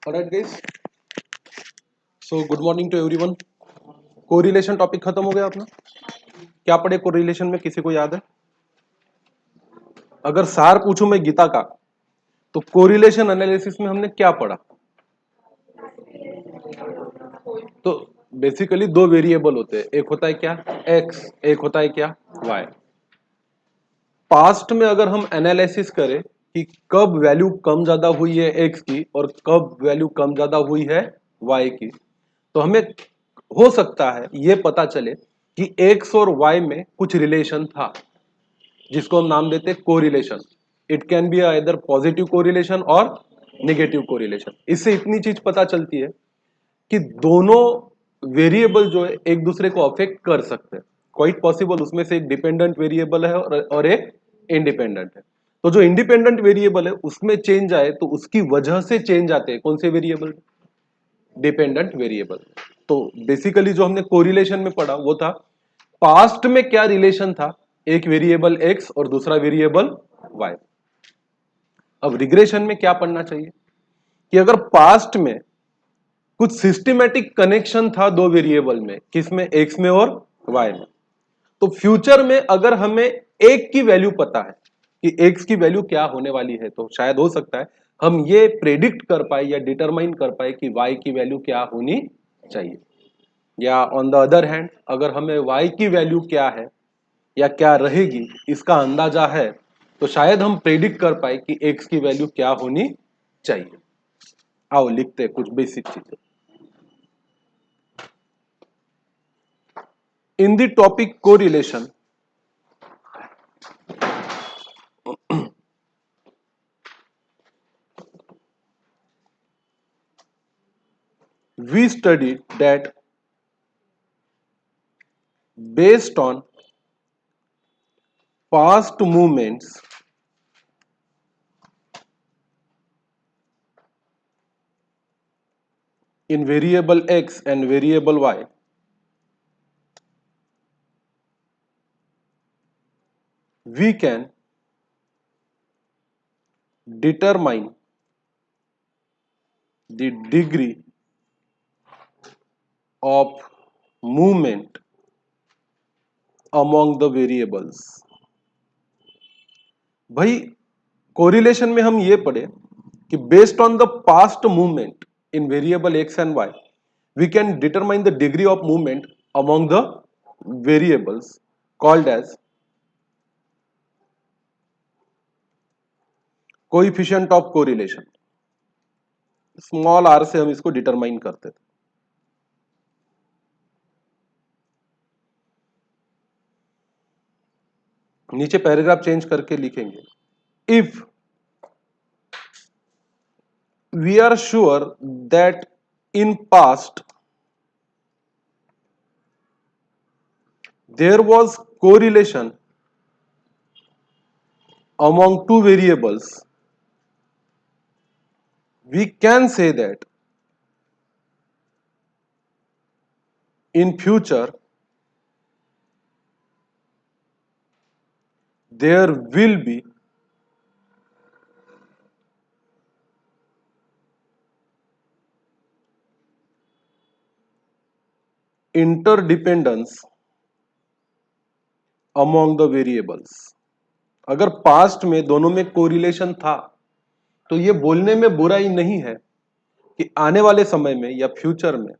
Alright guys, so good morning to everyone. Correlation topic खत्म हो गया अपना। क्या पढ़े कोरिलेशन में, किसी को याद है? अगर सार पूछूं मैं गीता का, तो कोरिलेशन एनालिसिस में हमने क्या पढ़ा? तो बेसिकली दो वेरिएबल होते हैं, एक होता है क्या x, एक होता है क्या y। पास्ट में अगर हम एनालिसिस करें कि कब वैल्यू कम ज्यादा हुई है x की और कब वैल्यू कम ज्यादा हुई है y की, तो हमें हो सकता है ये पता चले कि x और y में कुछ रिलेशन था, जिसको हम नाम देते हैं correlation. It can be either positive correlation और नेगेटिव कोरिलेशन। इससे इतनी चीज पता चलती है कि दोनों वेरिएबल जो है एक दूसरे को अफेक्ट कर सकते हैं। क्वाइट पॉसिबल उसमें से एक डिपेंडेंट वेरिएबल है और एक इंडिपेंडेंट है। तो जो इंडिपेंडेंट वेरिएबल है उसमें चेंज आए तो उसकी वजह से चेंज आते हैं कौन से वेरिएबल? Dependent variable. तो बेसिकली जो हमने कोरिलेशन में पढ़ा वो था पास्ट में क्या रिलेशन था एक वेरिएबल x और दूसरा वेरिएबल y। अब रिग्रेशन में क्या पढ़ना चाहिए कि अगर पास्ट में कुछ सिस्टमैटिक कनेक्शन था दो वेरिएबल में, किसमें? x में और y में, तो फ्यूचर में अगर हमें एक की वैल्यू पता है कि x की वैल्यू क्या होने वाली है, तो शायद हो सकता है हम ये प्रेडिक्ट कर पाए या डिटरमाइन कर पाए कि y की वैल्यू क्या होनी चाहिए। या ऑन द अदर हैंड अगर हमें y की वैल्यू क्या है या क्या रहेगी इसका अंदाजा है, तो शायद हम प्रेडिक्ट कर पाए कि x की वैल्यू क्या होनी चाहिए। आओ लिखते हैं कुछ बेसिक चीजें in the topic correlation. We studied that based on past movements in variable x and variable y, we can determine the degree of movement among the variables। भाई कोरिलेशन में हम ये पढ़े कि based on the past movement in variable x and y we can determine the degree of movement among the variables called as coefficient of correlation. Small r से हम इसको determine करते थे। नीचे पैराग्राफ चेंज करके लिखेंगे, if we are sure that in past there was correlation among two variables, we can say that in future there will be interdependence among the variables। अगर past में दोनों में कोरिलेशन था तो ये बोलने में बुराई नहीं है कि आने वाले समय में या फ्यूचर में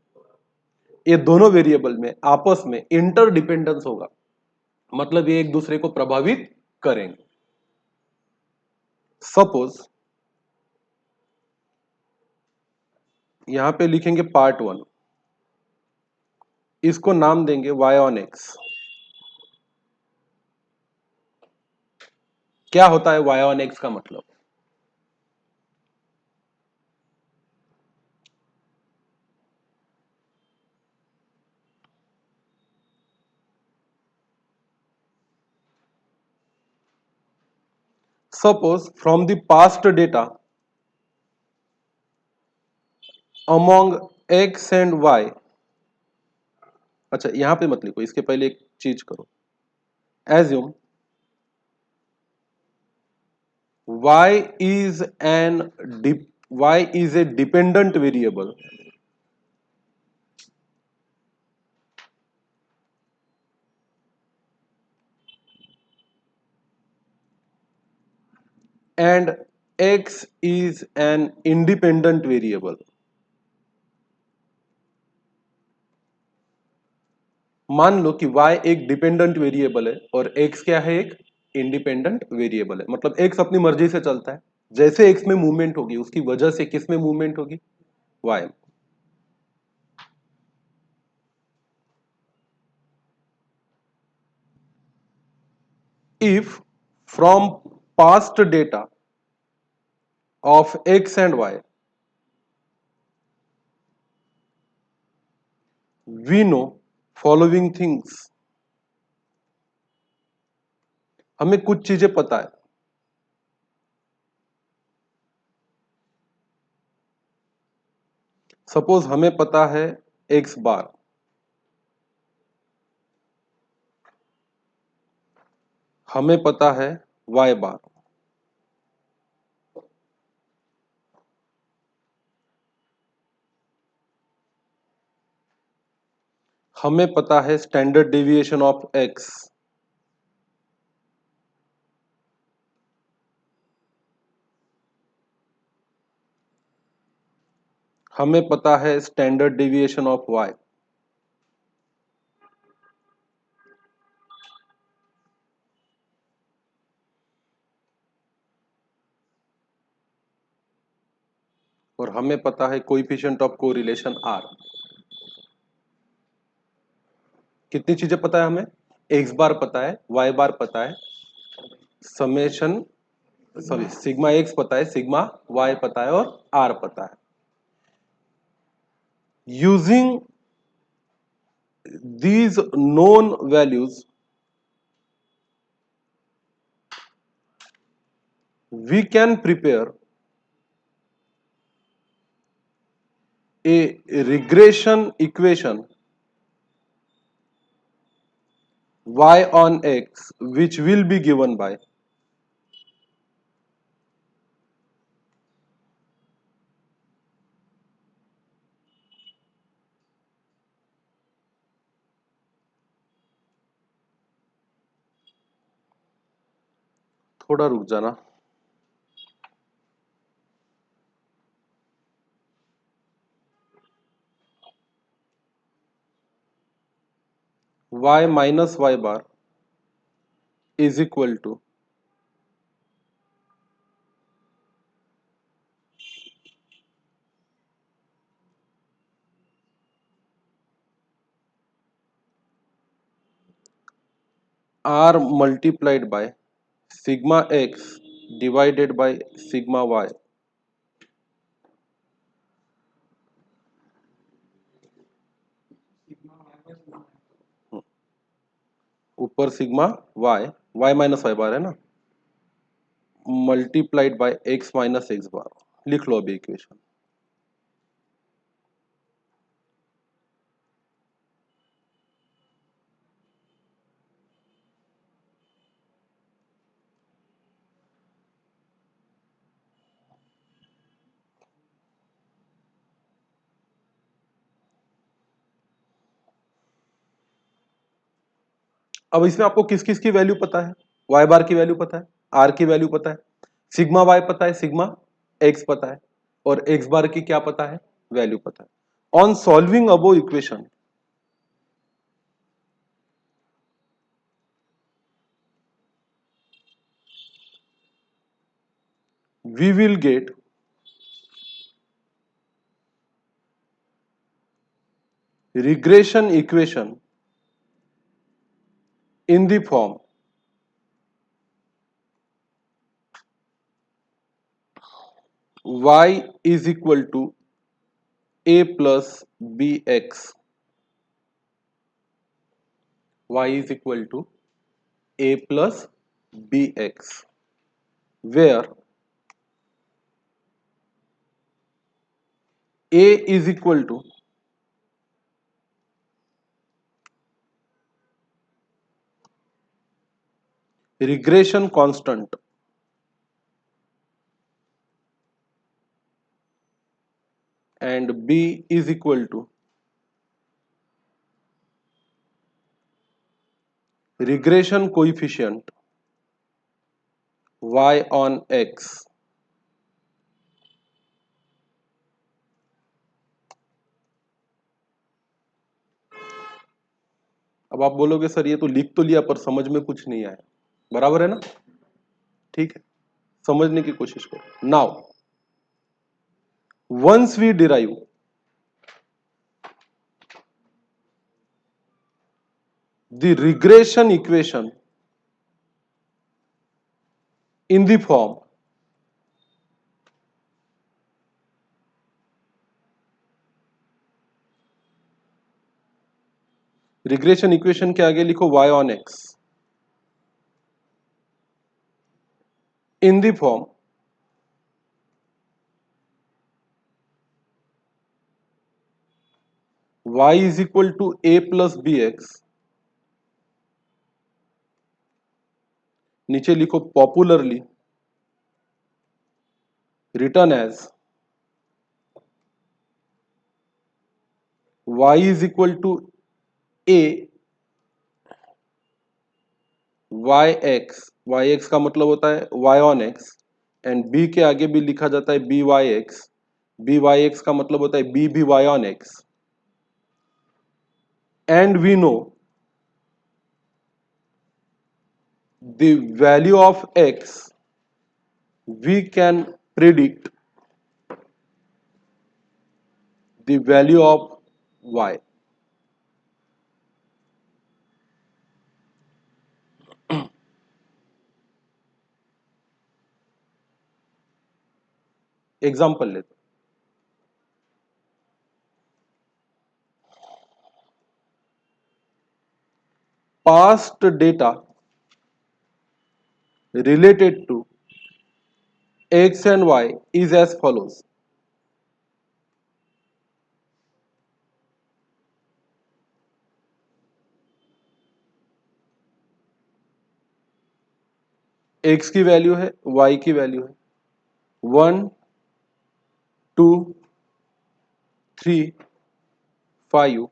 ये दोनों वेरिएबल में आपस में इंटरडिपेंडेंस होगा, मतलब ये एक दूसरे को प्रभावित करेंगे। सपोज यहां पे लिखेंगे पार्ट 1, इसको नाम देंगे y ऑन x। क्या होता है y ऑन x का मतलब? Suppose from the past data among x and y, अच्छा यहां पे मत लिखो, इसके पहले एक चीज करो, assume y is an y is a dependent variable and x is an independent variable. मान लो कि y एक डिपेंडेंट वेरिएबल है और x क्या है, एक इंडिपेंडेंट वेरिएबल है। मतलब x अपनी मर्जी से चलता है, जैसे x में मूवमेंट होगी उसकी वजह से किस में मूवमेंट होगी, y में। If from past data of x and y we know following things, हमें कुछ चीजें पता है। सपोज हमें पता है x बार, हमें पता है y बार, हमें पता है स्टैंडर्ड डेविएशन ऑफ x, हमें पता है स्टैंडर्ड डेविएशन ऑफ y, और हमें पता है कोएफिशिएंट ऑफ कोरिलेशन r। कितनी चीजें पता है हमें, x बार पता है, y बार पता है, समेशन सॉरी सिग्मा x पता है, सिग्मा y पता है और r पता है। Using these known values we can prepare a regression equation y on x which will be given by थोड़ा रुक जाना, y minus y bar is equal to r multiplied by sigma x divided by sigma y। ऊपर sigma y, y minus Y bar है ना, multiplied by x minus X bar. लिख लो अभी equation. अब इसमें आपको किस किस की वैल्यू पता है, y बार की वैल्यू पता है, r की वैल्यू पता है, सिग्मा y पता है, सिग्मा x पता है, और x बार की क्या पता है, वैल्यू पता है। On solving above equation we will get regression equation in the form y is equal to a plus bx, y is equal to a plus bx, where a is equal to regression constant and b is equal to regression coefficient y on x. अब आप बोलोगे sir ये तो लिख तो लिया पर समझ में कुछ नहीं आया, बराबर है ना? ठीक है, समझने की कोशिश करो। Now once we derive the regression equation in the form regression equation के आगे लिखो y on x in the form y is equal to a plus bx, नीचे लिखो popularly written as y is equal to a yx का मतलब होता है y on x and b के आगे भी लिखा जाता है byx का मतलब होता है b भी y on x and we know the value of x we can predict the value of y. Example लेते past data related to x and y is as follows. x की value है, y की value है 1 2 3 5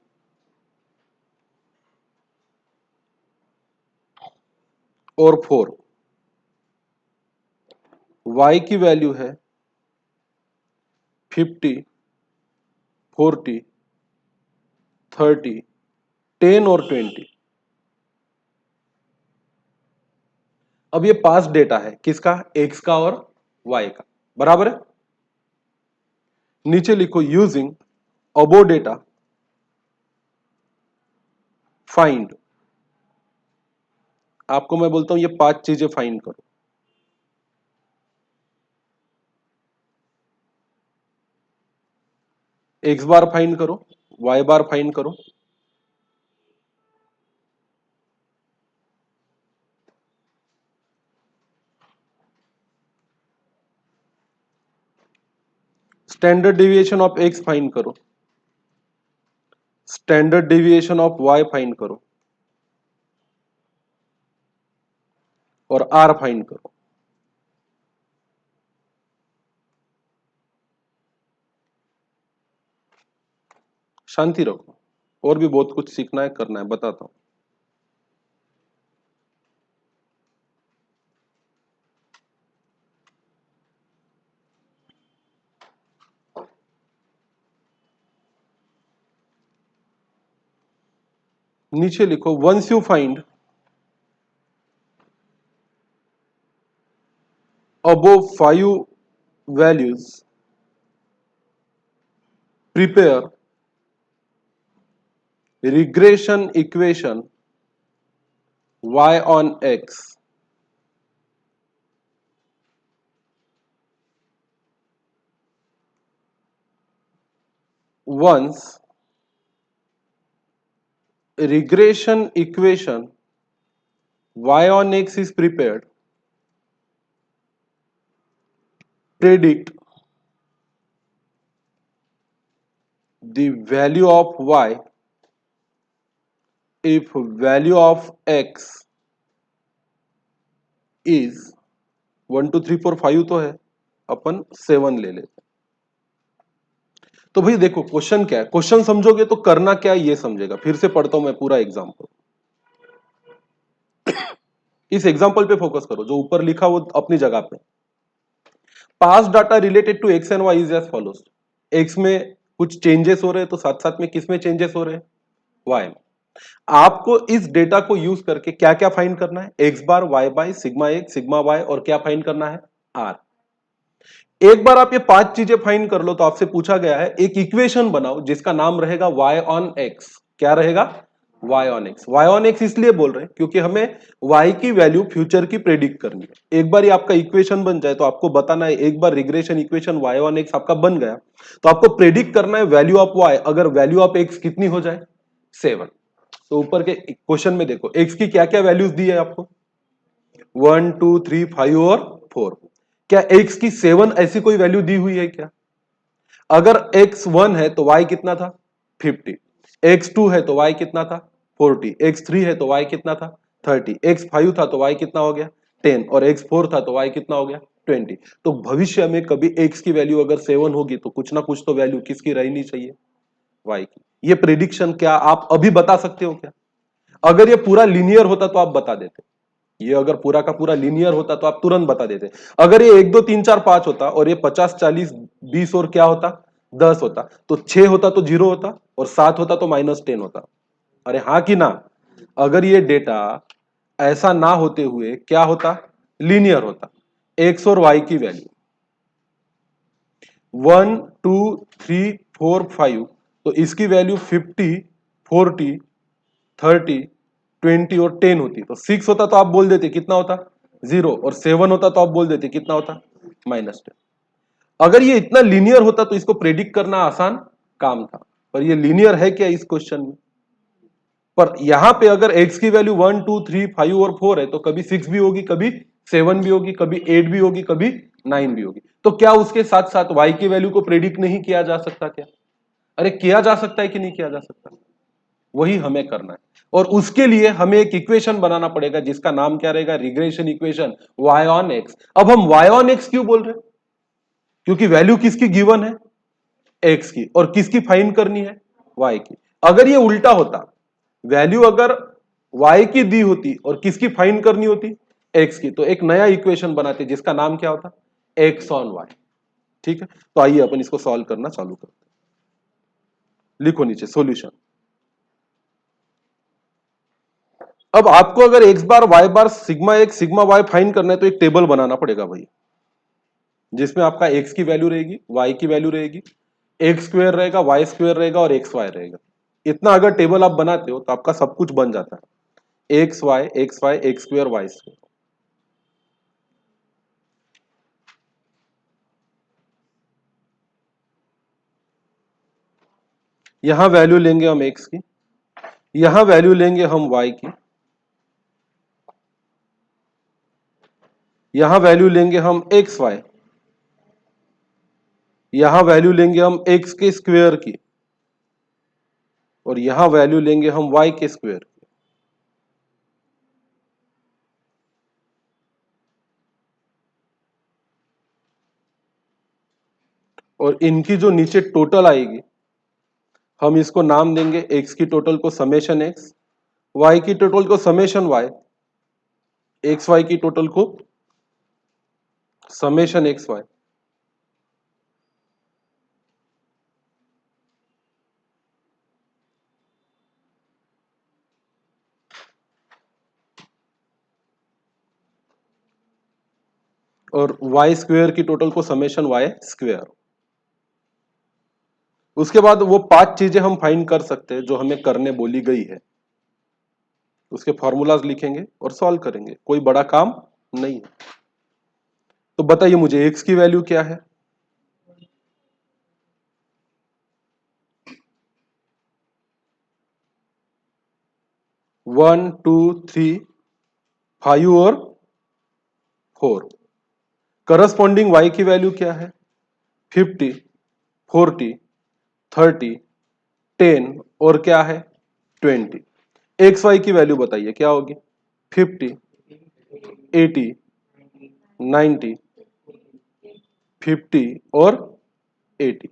और 4। y की value है 50 40 30 10 और 20। अब ये पास्ट डेटा है किसका? x का और y का, बराबर है। नीचे लिखो यूजिंग अबो डेटा फाइंड, आपको मैं बोलता हूं ये 5 चीजें फाइंड करो। x बार फाइंड करो, y बार फाइंड करो, standard deviation of x find करो, standard deviation of y find करो और r फाइंड करो। शांति रखो, और भी बहुत कुछ सीखना है, करना है, बताता हूं। नीचे लिखो once you find above 5 values prepare regression equation y on x. Once regression equation y on x is prepared, predict the value of y if value of x is 1 2 3 4 5 तो है, अपन 7 ले लेते। तो भाई देखो क्वेश्चन क्या है, क्वेश्चन समझोगे तो करना क्या है ये समझेगा। फिर से पढ़ता हूं मैं पूरा एग्जाम्पल, इस एग्जाम्पल पे फोकस करो, जो ऊपर लिखा वो अपनी जगह पे। Past data related to x and y is as follows. X में कुछ चेंजेस हो रहे हैं तो साथ साथ में किस में चेंजेस हो रहे हैं, वाई में। आपको इस डेटा को यूज करके क्या क्या फाइंड करना है, X bar, Y by, sigma x, sigma Y, और क्या फाइंड करना है, आर। एक बार आप ये 5 चीजें फाइंड कर लो तो आपसे पूछा गया है एक इक्वेशन बनाओ जिसका नाम रहेगा y ऑन x। क्या रहेगा, y on x। y on x इसलिए बोल रहे हैं क्योंकि हमें y की वैल्यू फ्यूचर की प्रेडिक्ट करनी है। एक बार ये आपका इक्वेशन बन जाए तो आपको बताना है, एक बार regression equation y on x आपका बन गया तो आपको प्रेडिक्ट करना है वैल्यू ऑफ y, अगर वैल्यू ऑफ x कितनी हो जाए, 7। तो ऊपर के क्वेश्चन में देखो x की क्या क्या वैल्यूज दी है आपको, 1 2 3 5 और 4। क्या x की 7 ऐसी कोई वैल्यू दी हुई है क्या? अगर x 1 है तो y कितना था, 50। x 2 है तो y कितना था, 40। x 3 है तो y कितना था, 30। x 5 था तो y कितना हो गया, 10। और x 4 था तो y कितना हो गया, 20। तो भविष्य में कभी x की वैल्यू अगर 7 होगी तो कुछ ना कुछ तो वैल्यू किसकी रहनी चाहिए, y की। ये प्रिडिक्शन क्या आप अभी बता सकते हो क्या? अगर ये पूरा लीनियर होता तो आप बता देते, ये अगर पूरा का पूरा लीनियर होता तो आप तुरंत बता देते। अगर ये 1 2 3 4 5 होता और ये 50 40 20 और क्या होता, 10 होता, तो 6 होता तो 0 होता, और 7 होता तो -10 होता। अरे हाँ कि ना? अगर ये डेटा ऐसा ना होते हुए क्या होता, लीनियर होता, एक्स और वाई की वैल्यू 1 2 3 4 5, तो इसकी वैल्यू 50 40 30 20 और 10 होती। तो 6 होता तो आप बोल देते कितना होता, 0। और 7 होता तो आप बोल देते कितना होता, -10। अगर ये इतना लीनियर होता तो इसको प्रेडिक्ट करना आसान काम था, पर ये लीनियर है क्या इस क्वेश्चन में? पर यहां पे अगर x की वैल्यू 1 2 3 5 और 4 है तो कभी 6 भी होगी, कभी 7 भी होगी, कभी 8 भी होगी, कभी 9 भी होगी। तो क्या उसके साथ साथ y की वैल्यू को प्रेडिक्ट नहीं किया जा सकता क्या? अरे किया जा सकता है कि नहीं किया जा सकता? वही हमें करना है, और उसके लिए हमें एक इक्वेशन बनाना पड़ेगा जिसका नाम क्या रहेगा, regression equation y on x। अब हम y ऑन x क्यों बोल रहे हैं, क्योंकि वैल्यू किसकी गिवन है, x की, और किसकी फाइंड करनी है, y की। अगर ये उल्टा होता, वैल्यू अगर y की दी होती और किसकी फाइंड करनी होती, x की, तो एक नया इक्वेशन बनाते जिसका नाम क्या होता, x ऑन y। ठीक है, तो आइए अपन इसको सॉल्व करना चालू करते हैं। लिखो नीचे सॉल्यूशन। अब आपको अगर x bar y bar sigma x sigma y find करना है तो एक टेबल बनाना पड़ेगा भाई, जिसमें आपका x की वैल्यू रहेगी, y की वैल्यू रहेगी, x स्क्वायर रहेगा, y स्क्वायर रहेगा और एक्स वाई रहेगा। इतना अगर टेबल आप बनाते हो तो आपका सब कुछ बन जाता है, x y x square y square. यहां वैल्यू लेंगे हम x की, यहां वैल्यू लेंगे हम y की, यहां वैल्यू लेंगे हम एक्स वाई, यहां वैल्यू लेंगे हम x के स्क्वायर की, और यहां वैल्यू लेंगे हम y के स्क्वायर की। और इनकी जो नीचे टोटल आएगी हम इसको नाम देंगे, x की टोटल को समेशन x, y की टोटल को समेशन y, एक्स वाई की टोटल को समेशन एक्स वाई। और वाई स्क्वायर की टोटल को समेशन वाई स्क्वायर। उसके बाद वो 5 चीजें हम फाइंड कर सकते हैं जो हमें करने बोली गई है, उसके फॉर्मूलाज लिखेंगे और सॉल्व करेंगे, कोई बड़ा काम नहीं है। तो बताइए मुझे एक्स की वैल्यू क्या है, 1 2 3 5 और 4। करस्पॉन्डिंग वाई की वैल्यू क्या है, 50 40 30 10 और क्या है, 20। एक्स वाई की वैल्यू बताइए क्या होगी, 50 80 90 50 और 80।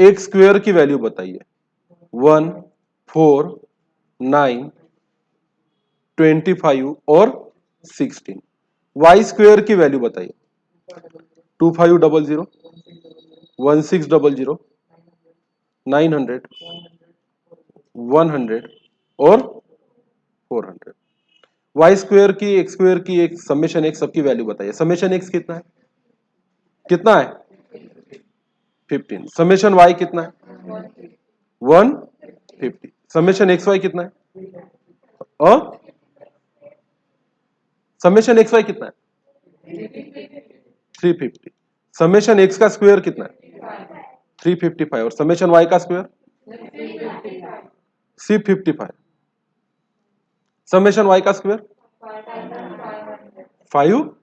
एक्स स्क्वेयर की वैल्यू बताइए। 1, 4, 9, 25 और 16। वाई स्क्वेयर की वैल्यू बताइए। 2500, 1600, 900, 100 और 400। वाई स्क्वेयर की, एक्स स्क्वेयर की, एक समेशन एक्स सबकी वैल्यू बताइए। समेशन एक्स कितना है? कितना है? 15। समेशन वाई कितना है? 150। समेशन एक्स वाई कितना है? और समेशन एक्स वाई कितना है? 350। समेशन एक्स का स्क्वायर कितना है? 355। और समेशन वाई का स्क्वायर 355। समेशन वाई का स्क्वायर 5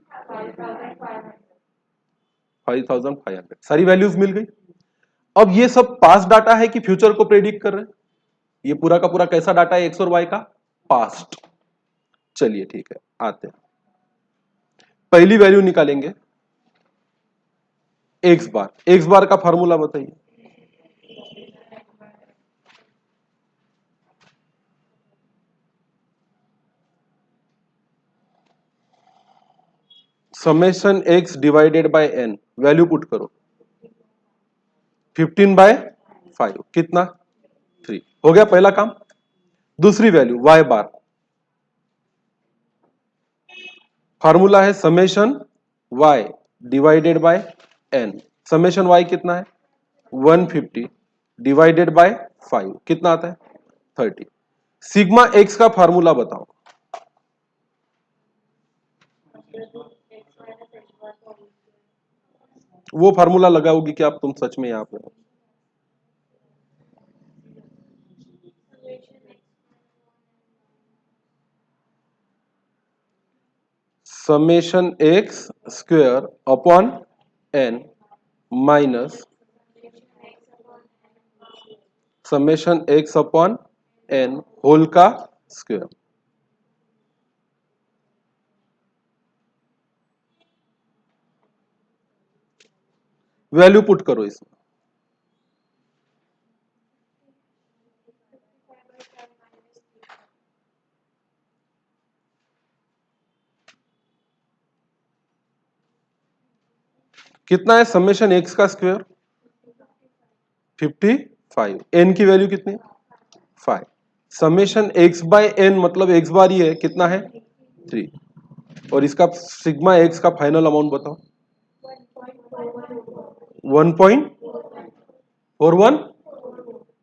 5500। सारी वैल्यूज मिल गई। अब ये सब पास्ट डाटा है कि फ्यूचर को प्रेडिक्ट कर रहे हैं? ये पूरा का पूरा कैसा डाटा है? एक्स और वाई का पास्ट। चलिए ठीक है, आते हैं। पहली वैल्यू निकालेंगे एक्स बार। एक्स बार का फॉर्मूला बताइए। Summation x divided by n. Value put करो। 15/5 कितना? 3। हो गया पहला काम। दूसरी वैल्यू वाई बार। फॉर्मूला है summation Y divided by n. Summation y कितना है? 150 डिवाइडेड बाय 5 कितना आता है? 30। सिग्मा एक्स का फॉर्मूला बताओ। वो फॉर्मूला लगाओगी कि आप तुम सच में यहां पे हो? Summation x square upon n minus summation x upon n whole का स्क्वायर। वैल्यू पुट करो इसमें। कितना है समेशन एक्स का स्क्वायर? 55। एन की वैल्यू कितनी? 5। समेशन एक्स बाय एन मतलब एक्स बार ही है, कितना है? 3। और इसका सिग्मा एक्स का फाइनल अमाउंट बताओ। 1.41।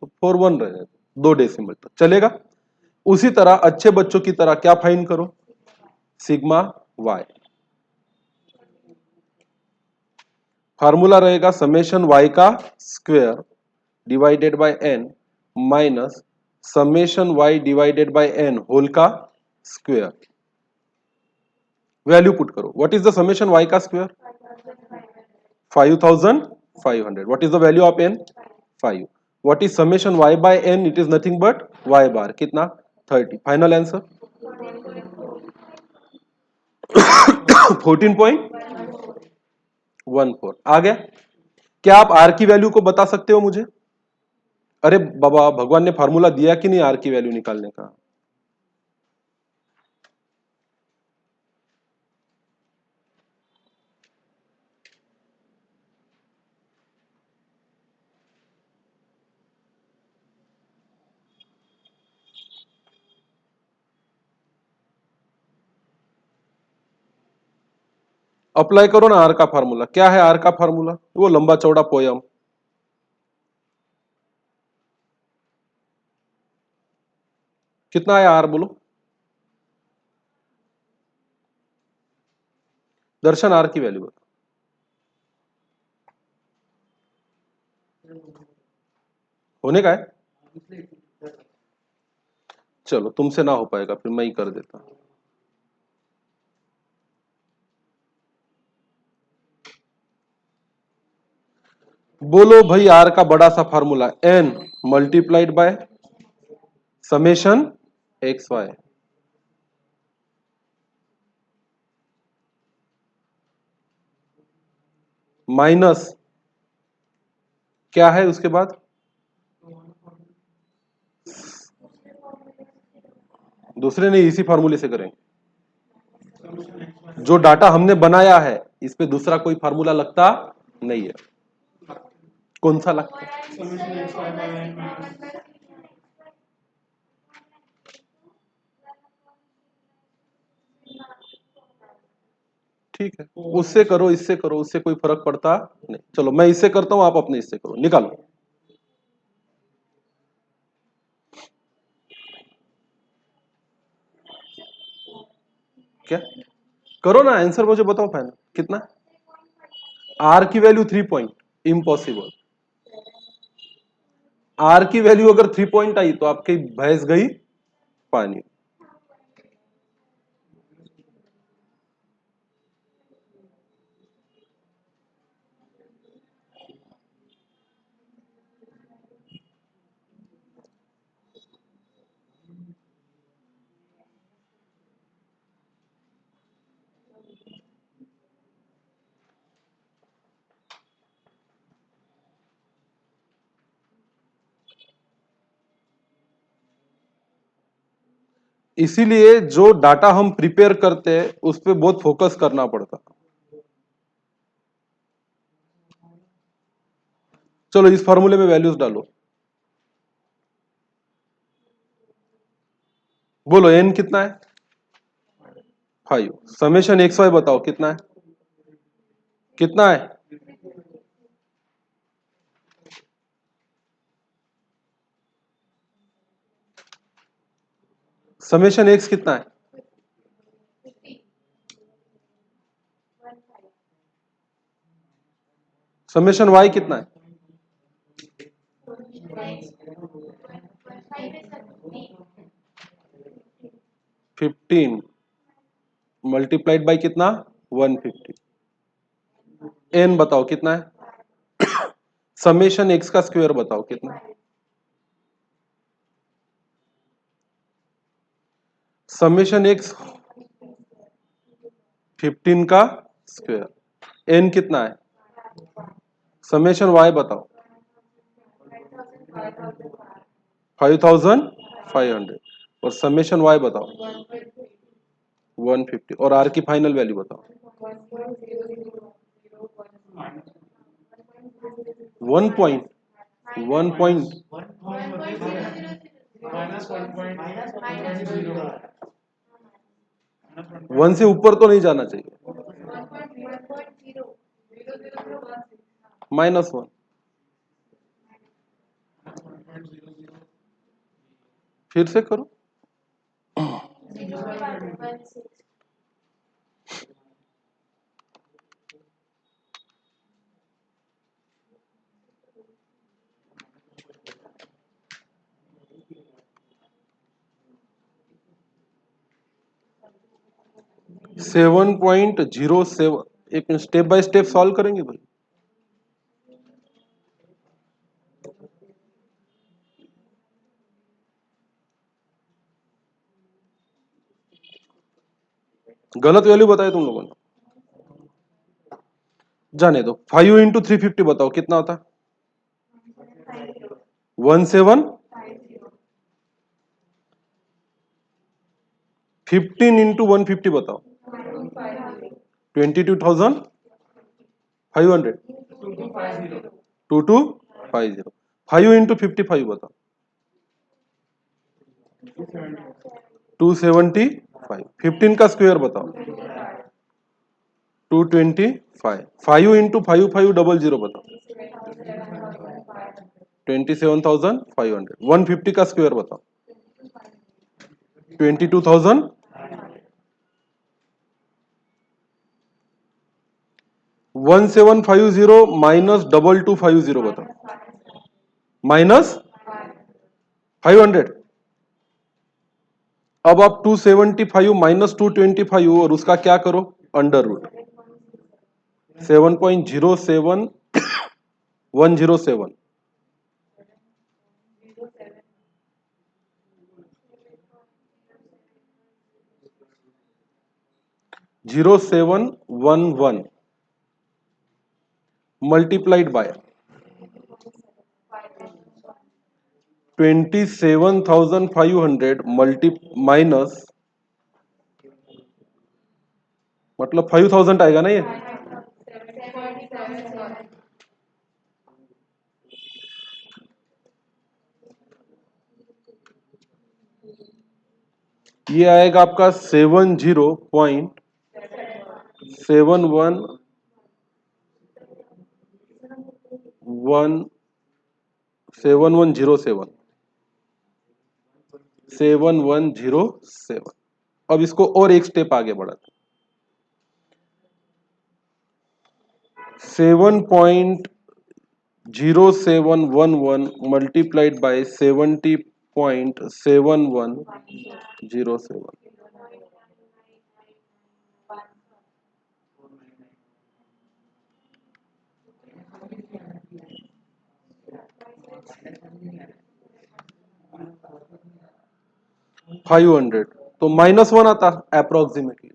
तो 41 रहे, 2 डेसिमल तक चलेगा। उसी तरह अच्छे बच्चों की तरह क्या फाइंड करो? Sigma Y. फार्मूला रहेगा समेशन वाई का square divided by N minus summation Y divided by N whole का स्क्वायर। वैल्यू पुट करो। What is the summation Y का square? 5500। What is the value of N? 5। What is summation Y by N? It is nothing but Y bar. कितना? 30। Final answer 14.14 आ गया। क्या आप are की value को बता सकते हो मुझे? अरे बाबा, भगवान ने फार्मूला दिया कि नहीं आर की वैल्यू निकालने का? अप्लाई करो ना आर का फार्मूला। क्या है आर का फार्मूला? वो लंबा चौड़ा पोयम। कितना है आर बोलो। दर्शन आर की वैल्यू बता। होने का है? चलो तुमसे ना हो पाएगा, फिर मैं ही कर देता। बोलो भाई आर का बड़ा सा formula. N multiplied by summation x y minus क्या है उसके बाद? दूसरे नहीं, इसी फार्मूले से करेंगे। जो डाटा हमने बनाया है इस पे दूसरा कोई फार्मूला लगता नहीं है। कौन सा लगता है? ठीक है, उससे करो इससे करो, उससे कोई फर्क पड़ता नहीं। चलो मैं इससे करता हूं, आप अपने इससे करो, निकालो। क्या करो ना, आंसर मुझे बताओ फाइनल कितना। आर की वैल्यू 3 पॉइंट, इम्पॉसिबल। आर की वैल्यू अगर 3 पॉइंट आई तो आपकी भैंस गई पानी। इसीलिए जो डाटा हम प्रिपेयर करते हैं उस पर बहुत फोकस करना पड़ता। चलो इस फॉर्मूले में वैल्यूज डालो। बोलो एन कितना है? 5। समेशन एक्स वाई बताओ कितना है? कितना है? समेशन एक्स कितना है? समेशन वाई कितना है? 15 मल्टीप्लाइड बाई कितना? 150। एन बताओ कितना है? समेशन एक्स का स्क्वायर बताओ कितना है? समेशन एक्स 15 का स्क्वायर। एन कितना है? समेशन वाई बताओ। 5500। और समेशन वाई बताओ 150। और आर की फाइनल वैल्यू बताओ। 1 पॉइंट 1 से ऊपर तो नहीं जाना चाहिए। -1। फिर से करो। 7.07। एक स्टेप बाय स्टेप सॉल्व करेंगे भाई। गलत वैल्यू बताए तुम लोगों ने, जाने दो। 5 × 350 बताओ कितना होता? 17। 15 × 150 बताओ। 22,500। 2250। 5 × 55 बताओ। 275। 15 का स्क्वायर बताओ। 225। 5 × 5500 बताओ। 27,500। 150 का स्क्वायर बताओ। 22,000। 1750 माइनस 2250 बताओ। -500। अब आप 275 माइनस 225 और उसका क्या करो? Under root. 7.07107। 0711 multiplied by 27,500 multi minus, मतलब 5,000 आएगा ना ये आएगा आपका 7107 अब इसको और एक स्टेप आगे बढ़ाते, 7.0711 मल्टीप्लाइड बाय 70.7107 500 तो -1 आता अप्रोक्सीमेटली।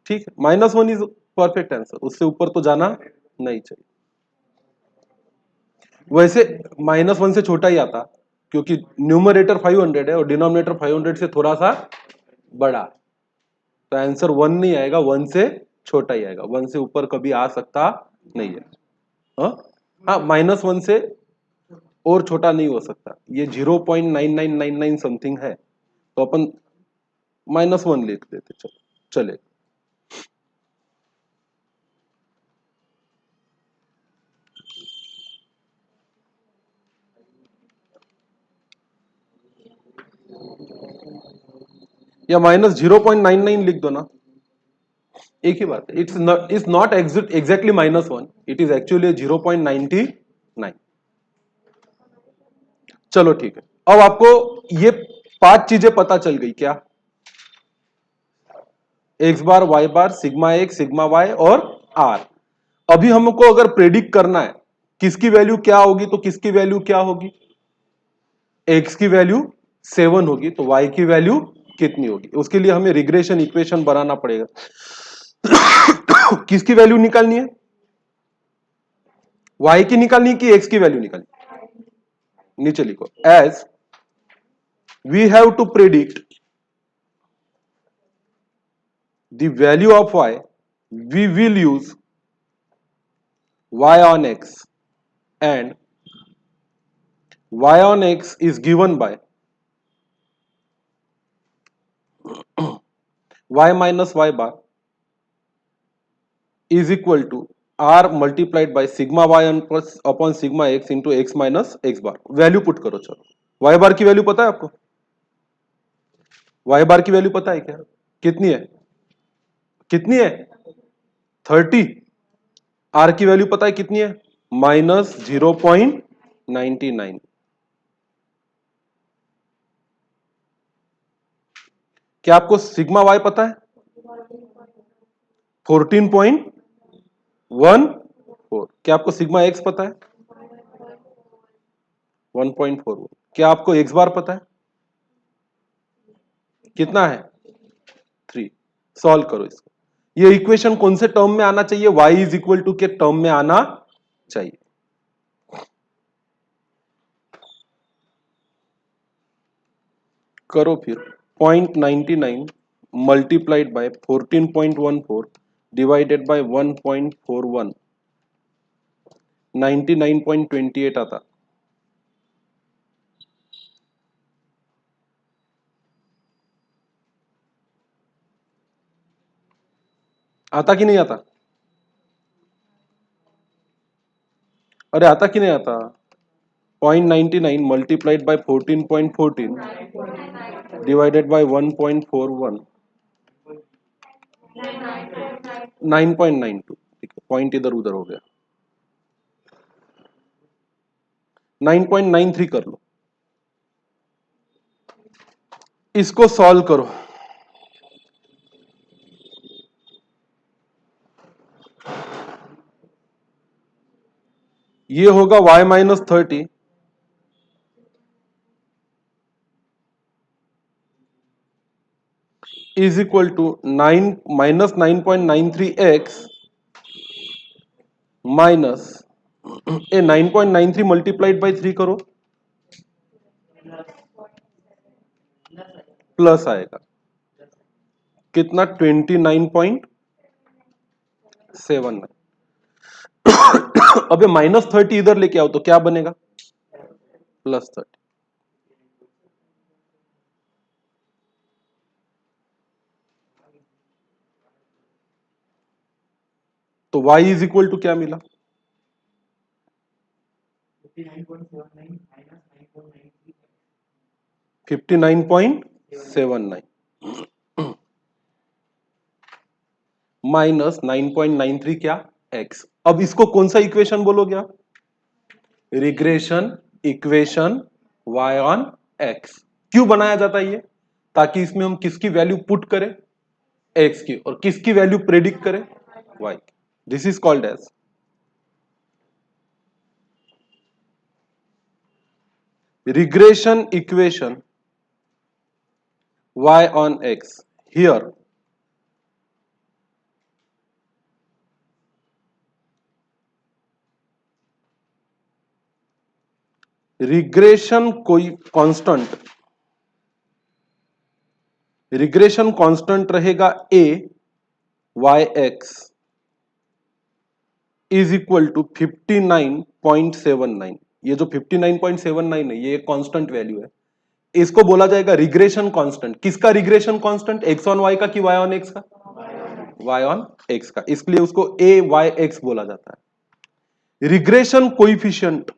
ठीक है, -1 इज परफेक्ट आंसर, उससे ऊपर तो जाना नहीं चाहिए। वैसे -1 से छोटा ही आता क्योंकि न्यूमरेटर 500 है और डिनोमिनेटर 500 से थोड़ा सा बड़ा, तो आंसर 1 नहीं आएगा, 1 से छोटा ही आएगा, 1 से ऊपर कभी आ सकता नहीं है। हाँ, -1 से और छोटा नहीं हो सकता, ये 0.9999 समथिंग है, तो अपन -1 लिख देते, चलो चले। या -0.99 लिख दो ना, एक ही बात है, it's not exactly -1, it is actually 0.99। चलो ठीक है, अब आपको ये 5 चीजें पता चल गई क्या, x bar, y bar, sigma x, sigma Y और आर। अभी हमको अगर प्रेडिक्ट करना है किसकी वैल्यू क्या होगी, तो किसकी वैल्यू क्या होगी, एक्स की वैल्यू 7 होगी, तो वाई की वैल्यू कितनी होगी, उसके लिए हमें रिग्रेशन इक्वेशन बनाना पड़ेगा। किसकी वैल्यू निकालनी है, वाई की निकालनी है कि एक्स की वैल्यू निकालनी, नीचे लिखो, as we have to predict the value of y, we will use y on x, and y on x is given by y minus y bar is equal to r multiplied by sigma y plus upon sigma x into x minus x bar। Value put करो, चलो y बार की value पता है आपको, y बार की value पता है क्या, कितनी है, कितनी है 30, r की वैल्यू पता है कितनी है, -0.99। क्या आपको सिग्मा वाई पता है, 14.14। क्या आपको सिग्मा एक्स पता है, 1.41। क्या आपको एक्स बार पता है, कितना है 3। सॉल्व करो इसको, ये इक्वेशन कौन से टर्म में आना चाहिए, y इज इक्वल टू के टर्म में आना चाहिए। करो फिर, 0.99 मल्टीप्लाइड बाय 14.14 डिवाइडेड बाय 1.41, 99.28 आता। आता कि नहीं आता, अरे आता कि नहीं आता, 0.99 मल्टीप्लाइड बाय 14.14 डिवाइडेड बाय 1.41, 9.92। ठीक है, पॉइंट इधर उधर हो गया, 9.93 कर लो, इसको सॉल्व करो, ये होगा y minus 30 is equal to 9-9.93x minus 9.93 multiplied by 3 करो, प्लस आएगा कितना 29.79। अब ये -30 इधर लेके आओ तो क्या बनेगा +30। तो y इज इक्वल टू क्या मिला 59.79 -9.93 क्या x। अब इसको कौन सा इक्वेशन बोलोगे आप regression equation y on x। क्यों बनाया जाता है ये ताकि इसमें हम किसकी वैल्यू पुट करें x की और किसकी वैल्यू प्रेडिक्ट करें y। This is called as regression equation y on x। Here regression कोई कांस्टेंट रहेगा a y x is equal to 59.79। ये जो 59.79 है ये एक कांस्टेंट वैल्यू है। इसको बोला जाएगा रिग्रेशन कांस्टेंट। किसका regression constant x on y का कि y ऑन x का y ऑन x का, इसलिए उसको a y x बोला जाता है। रिग्रेशन कोइफिशिएंट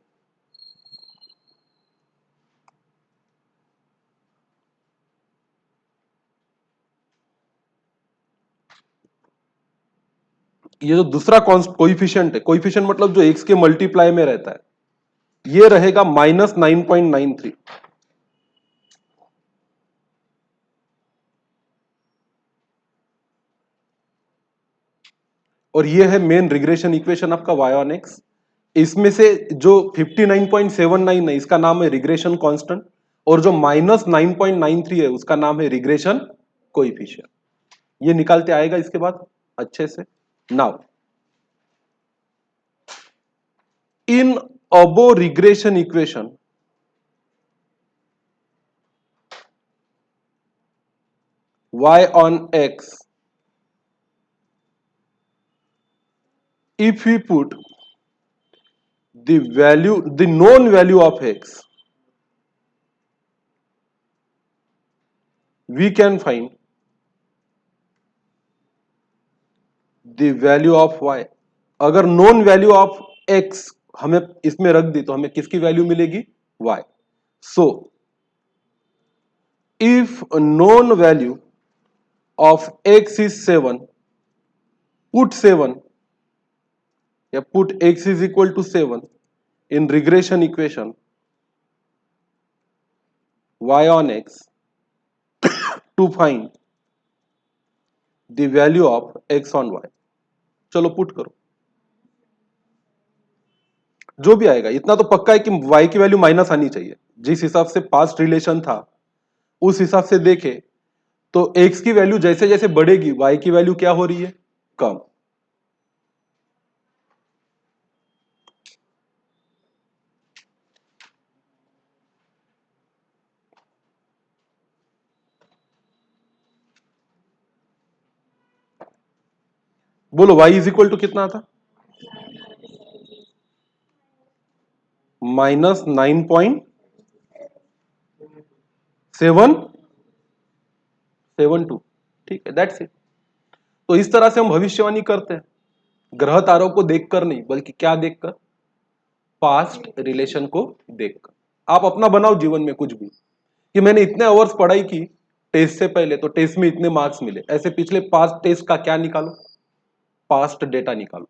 ये जो दूसरा कोइफिशिएंट है, कोइफिशिएंट मतलब जो x के मल्टीप्लाई में रहता है, ये रहेगा -9.93। और ये है मेन रिग्रेशन इक्वेशन आपका y ऑन x। इसमें से जो 59.79 है इसका नाम है रिग्रेशन कांस्टेंट और जो -9.93 है उसका नाम है रिग्रेशन कोइफिशिएंट। ये निकालते आएगा इसके बाद अच्छे से। Now in above regression equation y on x, if we put the known value of x, we can find the value of y। अगर नोन वैल्यू ऑफ x हमें इसमें रख दी तो हमें किसकी वैल्यू मिलेगी y। So if known value of x is 7, put 7 या put x is equal to 7 in regression equation y on x to find the value of x on y। चलो put करो, जो भी आएगा इतना तो पक्का है कि y की वैल्यू माइनस आनी चाहिए। जिस हिसाब से पास्ट रिलेशन था उस हिसाब से देखे तो x की वैल्यू जैसे जैसे बढ़ेगी y की वैल्यू क्या हो रही है कम। बोलो y इज इक्वल टू कितना था -9.772। ठीक है, दैट्स इट। तो इस तरह से हम भविष्यवाणी करते हैं, ग्रह तारों को देखकर नहीं बल्कि क्या देखकर पास्ट रिलेशन को देखकर। आप अपना बनाओ जीवन में कुछ भी कि मैंने इतने आवर्स पढ़ाई की टेस्ट से पहले तो टेस्ट में इतने मार्क्स मिले, ऐसे पिछले पास्ट टेस्ट का क्या निकालो पास्ट डेटा निकालो।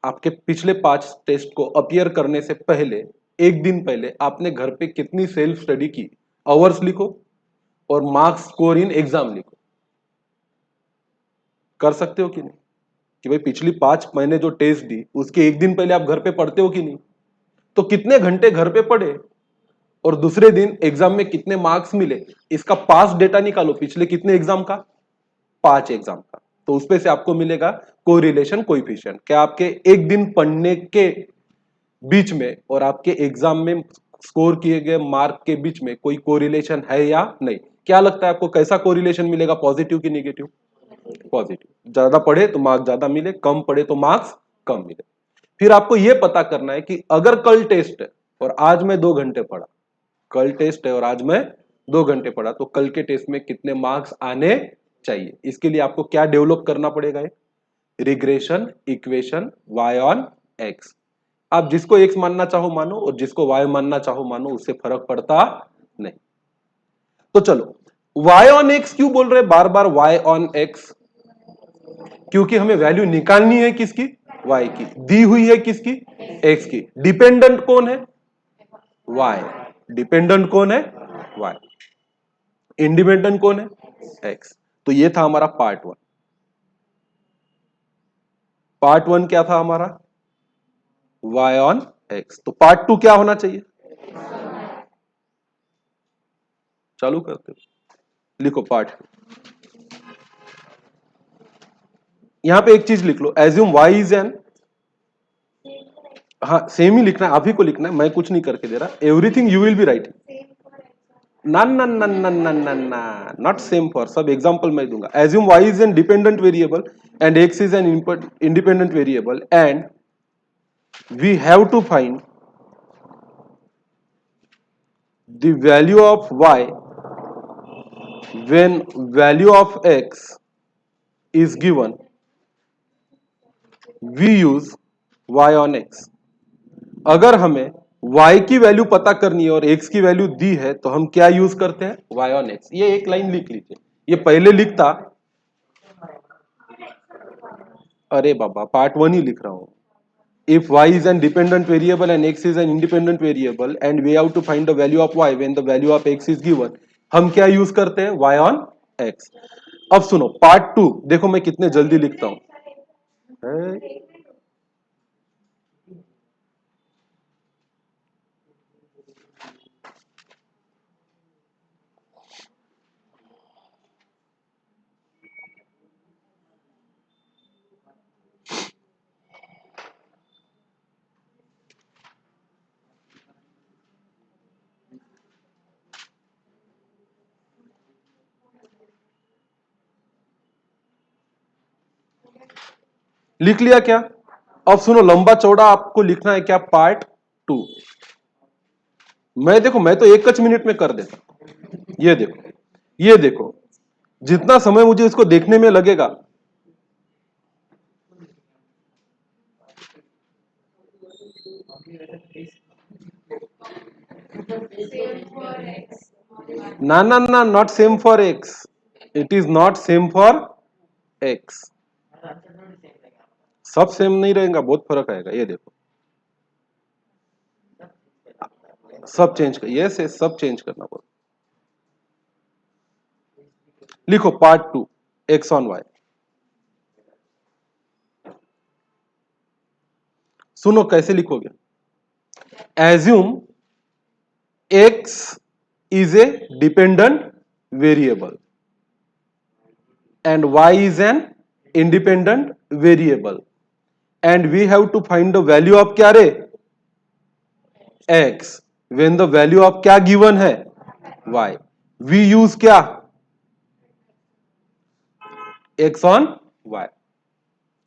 आपके पिछले 5 टेस्ट को अपीयर करने से पहले एक दिन पहले आपने घर पे कितनी सेल्फ स्टडी की आवर्स लिखो और मार्क्स स्कोर इन एग्जाम लिखो। कर सकते हो कि नहीं कि भाई पिछली 5 महीने जो टेस्ट दी उसके एक दिन पहले आप घर पे पढ़ते हो कि नहीं, तो कितने घंटे घर पे पढ़े और दूसरे दिन एग्जाम में कितने मार्क्स मिले इसका पास्ट डेटा निकालो। पिछले कितने एग्जाम का 5 एग्जाम का, तो उसपे से आपको मिलेगा कोरिलेशन कोएफिशिएंट। क्या आपके एक दिन पढ़ने के बीच में और आपके एग्जाम में स्कोर किए गए मार्क के बीच में कोई कोरिलेशन है या नहीं। क्या लगता है आपको, कैसा कोरिलेशन मिलेगा, पॉजिटिव कि नेगेटिव? पॉजिटिव। ज्यादा पढ़े तो मार्क्स ज्यादा मिले, कम पढ़े तो मार्क्स कम मिले। फिर आपको यह पता करना है कि अगर कल टेस्ट है और आज मैं 2 घंटे पढ़ा, कल टेस्ट है और आज मैं 2 घंटे पढ़ा, तो कल के टेस्ट में कितने मार्क्स आने चाहिए। इसके लिए आपको क्या डेवलप करना पड़ेगा, regression equation y on x। आप जिसको x मानना चाहो मानो और जिसको y मानना चाहो मानो, उससे फर्क पड़ता नहीं। तो चलो, y ऑन x क्यों बोल रहे बार बार y ऑन x? क्योंकि हमें वैल्यू निकालनी है किसकी, y की, दी हुई है किसकी, x की। डिपेंडेंट कौन है, y। डिपेंडेंट कौन है, y। इंडिपेंडेंट कौन है, x। तो ये था हमारा पार्ट 1। पार्ट 1 क्या था हमारा, y ऑन x। तो पार्ट 2 क्या होना चाहिए, चालू करते हो, लिखो पार्ट। यहां पे एक चीज लिख लो, एज्यूम y इज एन, हाँ सेम ही लिखना है, आप ही को लिखना है, मैं कुछ नहीं करके दे रहा। Everything you will be right. ना ना ना ना ना ना ना, नॉट सेम फॉर, सब एग्जांपल मैं दूंगा। Assume y is an dependent variable and x is an independent variable and we have to find the value of y when value of x is given, we use y on x। अगर हमें y की value पता करनी है और x की value दी है तो हम क्या यूज करते हैं, y on x। ये एक लाइन लिख लीजिए, ये पहले लिखता, अरे बाबा पार्ट 1 ही लिख रहा हूं। If y is an dependent variable and x is an independent variable and we have to find the value of y when the value of x is given, हम क्या यूज करते हैं, y on x। अब सुनो part 2, देखो मैं कितने जल्दी लिखता हूं। लिख लिया क्या? अब सुनो, लंबा चौड़ा आपको लिखना है क्या, पार्ट 2। मैं देखो, मैं तो एक मिनट में कर देता। ये देखो, ये देखो, जितना समय मुझे इसको देखने में लगेगा, ना ना ना, not same for x, it is not same for x. सब सेम नहीं रहेगा, बहुत फर्क आएगा। ये देखो, सब चेंज कर, यस यस, सब चेंज करना पड़ेगा। लिखो पार्ट 2, एक्स ऑन वाई। सुनो कैसे लिखोगे, assume x is a dependent variable and y is an independent variable and we have to find the value of क्या रे, x when the value of क्या given है, y। we use क्या, x on y।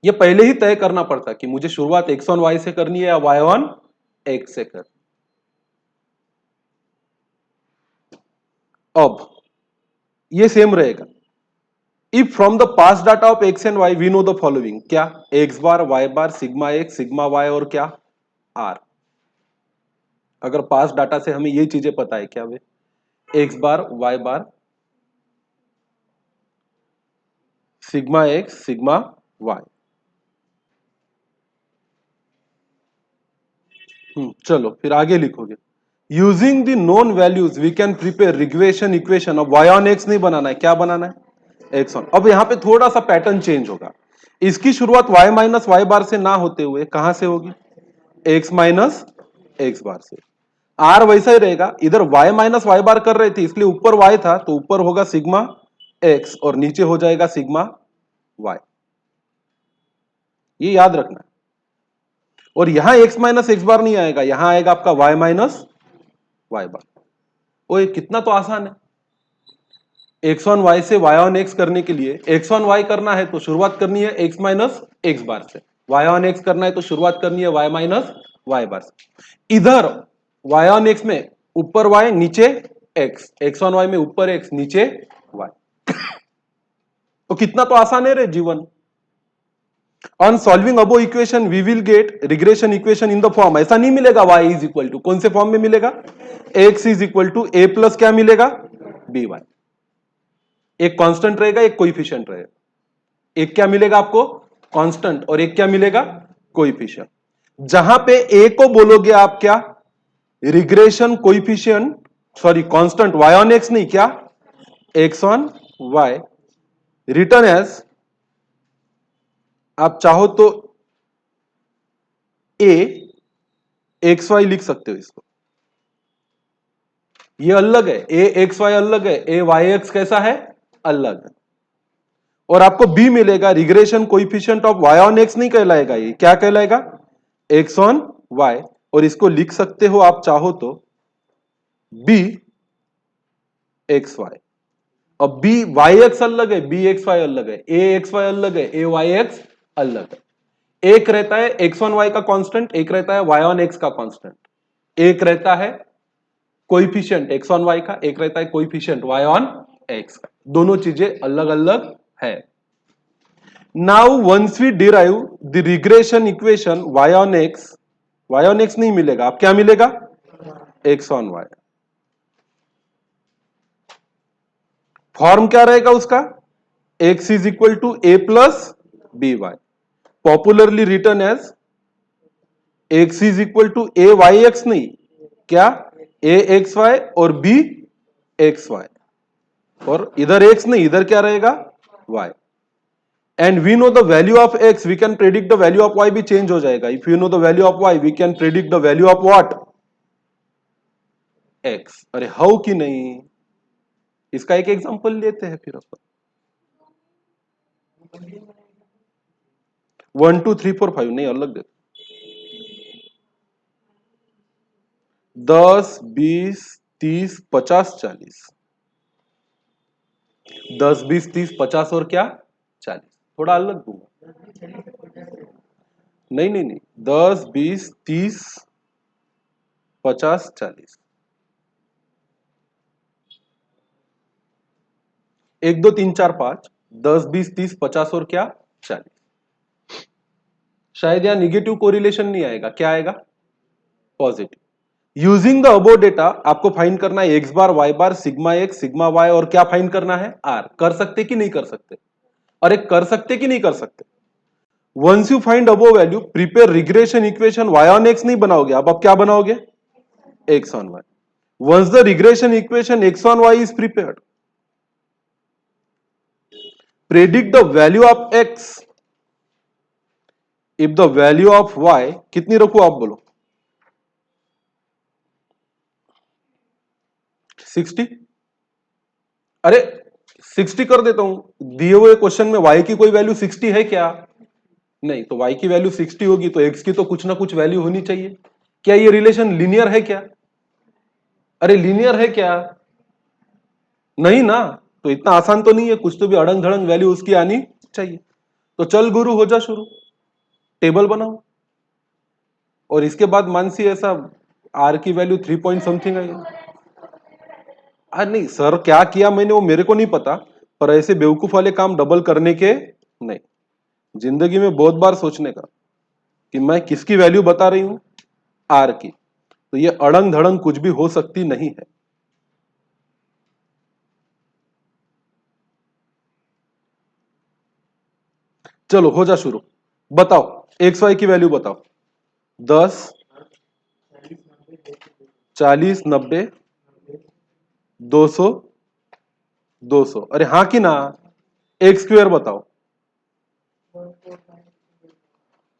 ये पहले ही तय करना पड़ता कि मुझे शुरुआत x on y से करनी है या y on x से करनी। अब ये सेम रहेगा। If from the past data of x and y we know the following, क्या, x bar y bar sigma x sigma Y और क्या आर। अगर पास्ट डाटा से हमें ये चीजें पता है क्या, वे x bar y bar sigma x sigma y. चलो फिर आगे लिखोगे, using the known values we can prepare regression equation. अब वाई ऑन एक्स नहीं बनाना है, क्या बनाना है, एक्स ऑन। अब यहां पे थोड़ा सा पैटर्न चेंज होगा, इसकी शुरुआत y माइनस वाई बार से ना होते हुए कहां से होगी, x माइनस एक्स बार से। आर वैसा ही रहेगा, इधर y माइनस वाई बार कर रहे थे इसलिए ऊपर y था तो ऊपर होगा सिग्मा x और नीचे हो जाएगा सिग्मा y। ये याद रखना। और यहां x माइनस एक्स बार नहीं आएगा, यहां आएगा आपका y माइनस वाई बार। ओए कितना तो आसान है। एक्स ऑन वाई से वाई ऑन एक्स करने के लिए एक्स ऑन वाई करना है तो शुरुआत करनी है एक्स माइनस एक्स बार से, वाई ऑन एक्स करना है तो शुरुआत करनी है वाई माइनस वाई बार से। इधर वाई ऑन एक्स में ऊपर वाई नीचे एक्स, एक्स ऑन वाई में ऊपर एक्स नीचे वाई। तो कितना तो आसान है रे जीवन। On solving above equation we will get regression equation in the form, ऐसा नहीं मिलेगा y इज इक्वल टू, कौन से फॉर्म में मिलेगा, x is equal to a plus क्या मिलेगा बी वाई। एक कांस्टेंट रहेगा एक कोइफिशिएंट रहेगा, एक क्या मिलेगा आपको कांस्टेंट और एक क्या मिलेगा कोइफिशिएंट। जहां पे a को बोलोगे आप क्या regression coefficient, sorry constant y on x नहीं क्या x on y, written as आप चाहो तो a एक्स वाई लिख सकते हो इसको, ये अलग है, ए एक्स वाई अलग है, ए वाई एक्स कैसा है अलग है। और आपको बी मिलेगा regression coefficient of y on x नहीं कहलाएगा, ये क्या कहलाएगा एक्स ऑन वाई, और इसको लिख सकते हो आप चाहो तो बी एक्स वाई। अब बी वाई एक्स अलग है, बी एक्स वाई अलग है, ए एक्स वाई अलग है, ए वाई एक्स अलग है। एक रहता है एक्स ऑन वाई का कांस्टेंट, एक रहता है वाई ऑन एक्स का कांस्टेंट, एक रहता है कोइफिशिएंट एक्स ऑन वाई का, एक रहता है कोइफिशिएंट वाई ऑन एक्स का, दोनों चीजें अलग अलग है। Now once we derive the regression equation Y on x, y on x नहीं मिलेगा, अब क्या मिलेगा एक्स ऑन वाई। फॉर्म क्या रहेगा उसका x is equal to a plus b y, popularly written as x is equal to a y x नहीं क्या ए एक्स वाई और b एक्स वाई, और इधर x नहीं इधर क्या रहेगा y। And we know the value of x we can predict the value of y भी चेंज हो जाएगा। If you know the value of y we can predict the value of what x। अरे how कि नहीं, इसका एक example लेते हैं फिर अपन। 1 2 3 4 5 नहीं अलग दे, 10 20 30 50 40, 10 20 30 50 और क्या 40, थोड़ा अलग दूंगा, नहीं नहीं नहीं 10 20 30 50 40, 1 2 3 4 5 10 20 30 50 और क्या 40। शायद यहां निगेटिव कोरिलेशन नहीं आएगा, क्या आएगा positive. Using the above data आपको फाइंड करना है X bar y bar sigma x sigma Y, और क्या फाइंड करना है आर। कर सकते कि नहीं कर सकते, अरे कर सकते कि नहीं कर सकते। Once you find above value prepare regression equation Y on x नहीं बनाओगे अब क्या बनाओगे x on y. Once the regression equation x on y is prepared, predict the value of x if the value of y कितनी रखू आप बोलो 60। अरे 60 कर देता हूं, दिए हुए क्वेश्चन में y की कोई वैल्यू 60 है क्या, नहीं, तो y की वैल्यू 60 होगी तो x की तो कुछ ना कुछ वैल्यू होनी चाहिए। क्या ये रिलेशन लीनियर है क्या, अरे लीनियर है क्या, नहीं ना, तो इतना आसान तो नहीं है, कुछ तो भी अड़ंग धड़ंग वैल्यू उसकी आनी चाहिए। तो चल गुरु हो जा शुरू, टेबल बनाओ, और इसके बाद मानसी ऐसा r की वैल्यू 3 पॉइंट समथिंग आई। नहीं सर क्या किया मैंने वो मेरे को नहीं पता, पर ऐसे बेवकूफ वाले काम डबल करने के नहीं, जिंदगी में बहुत बार सोचने का कि मैं किसकी वैल्यू बता रही हूं आर की, तो ये अड़ंग धड़ंग कुछ भी हो सकती नहीं है। चलो हो जा शुरू, बताओ एक्स वाई की वैल्यू बताओ 10 40 90 200 200, अरे हाँ कि ना, एक्स स्क्वायर बताओ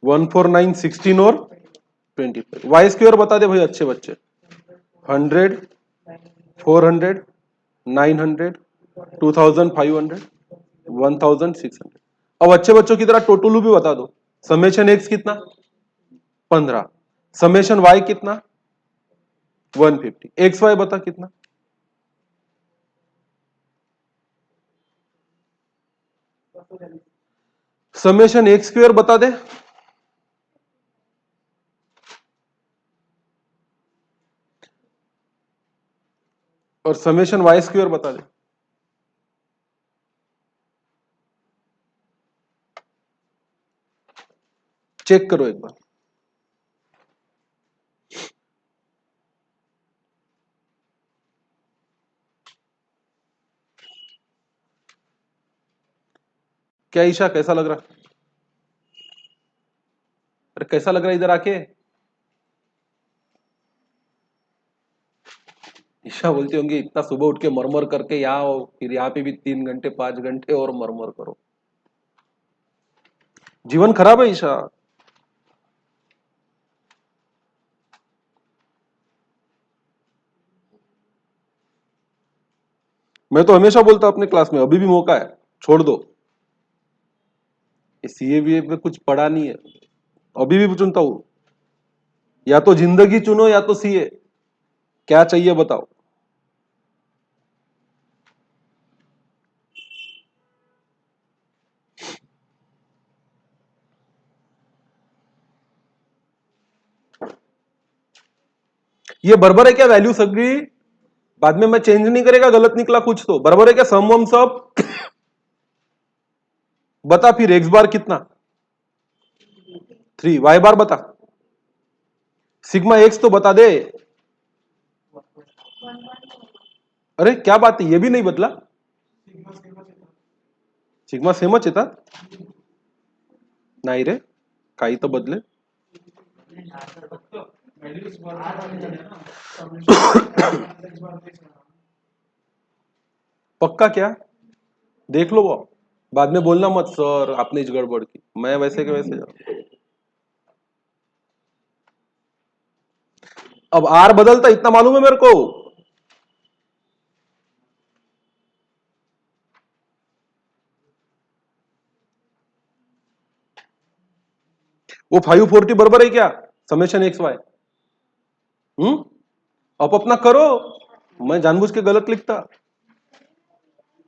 149 16 और 25, वाई स्क्वायर बता दे भाई अच्छे बच्चे 100 400 900 2500 1600। अब अच्छे बच्चों की तरह टोटलू भी बता दो, समेशन एक्स कितना 15, समेशन वाई कितना 150। एक्स वाई बता कितना? समेशन एक्स स्क्वायर बता दे। और समेशन वाई स्क्वायर बता दे। चेक करो एक बार। क्या ईशा, कैसा लग रहा? अरे कैसा लग रहा है इधर आके? ईशा बोलती होंगी इतना सुबह उठ के मरमर करके यहाँ आओ, फिर यहाँ पे भी 3 घंटे 5 घंटे और मरमर करो। जीवन खराब है ईशा। मैं तो हमेशा बोलता अपने क्लास में, अभी भी मौका है, छोड़ दो। सीए बीए में कुछ पढ़ा नहीं है, अभी भी चुनता हूं। या तो जिंदगी चुनो या तो सीए, क्या चाहिए बताओ। ये बराबर है क्या वैल्यू सगळी? बाद में मैं चेंज नहीं करेगा, गलत निकला कुछ तो बराबर है क्या? सम वम सब बता। फिर एक्स बार कितना? 3। वाई बार बता। सिग्मा एक्स तो बता दे। अरे क्या बात है, ये भी नहीं बदला? सिग्मा सेमच येतात? नाही रे, काही तो बदले। पक्का क्या? देख लो वो, बाद में बोलना मत सर आपने इस गड़बड़ की, मैं वैसे के वैसे जाऊं। अब आर बदलता इतना मालूम है मेरे को। वो 540 बराबर है क्या समेशन एक्स वाई? हम्म, अब अपना करो, मैं जानबूझ के गलत लिखता।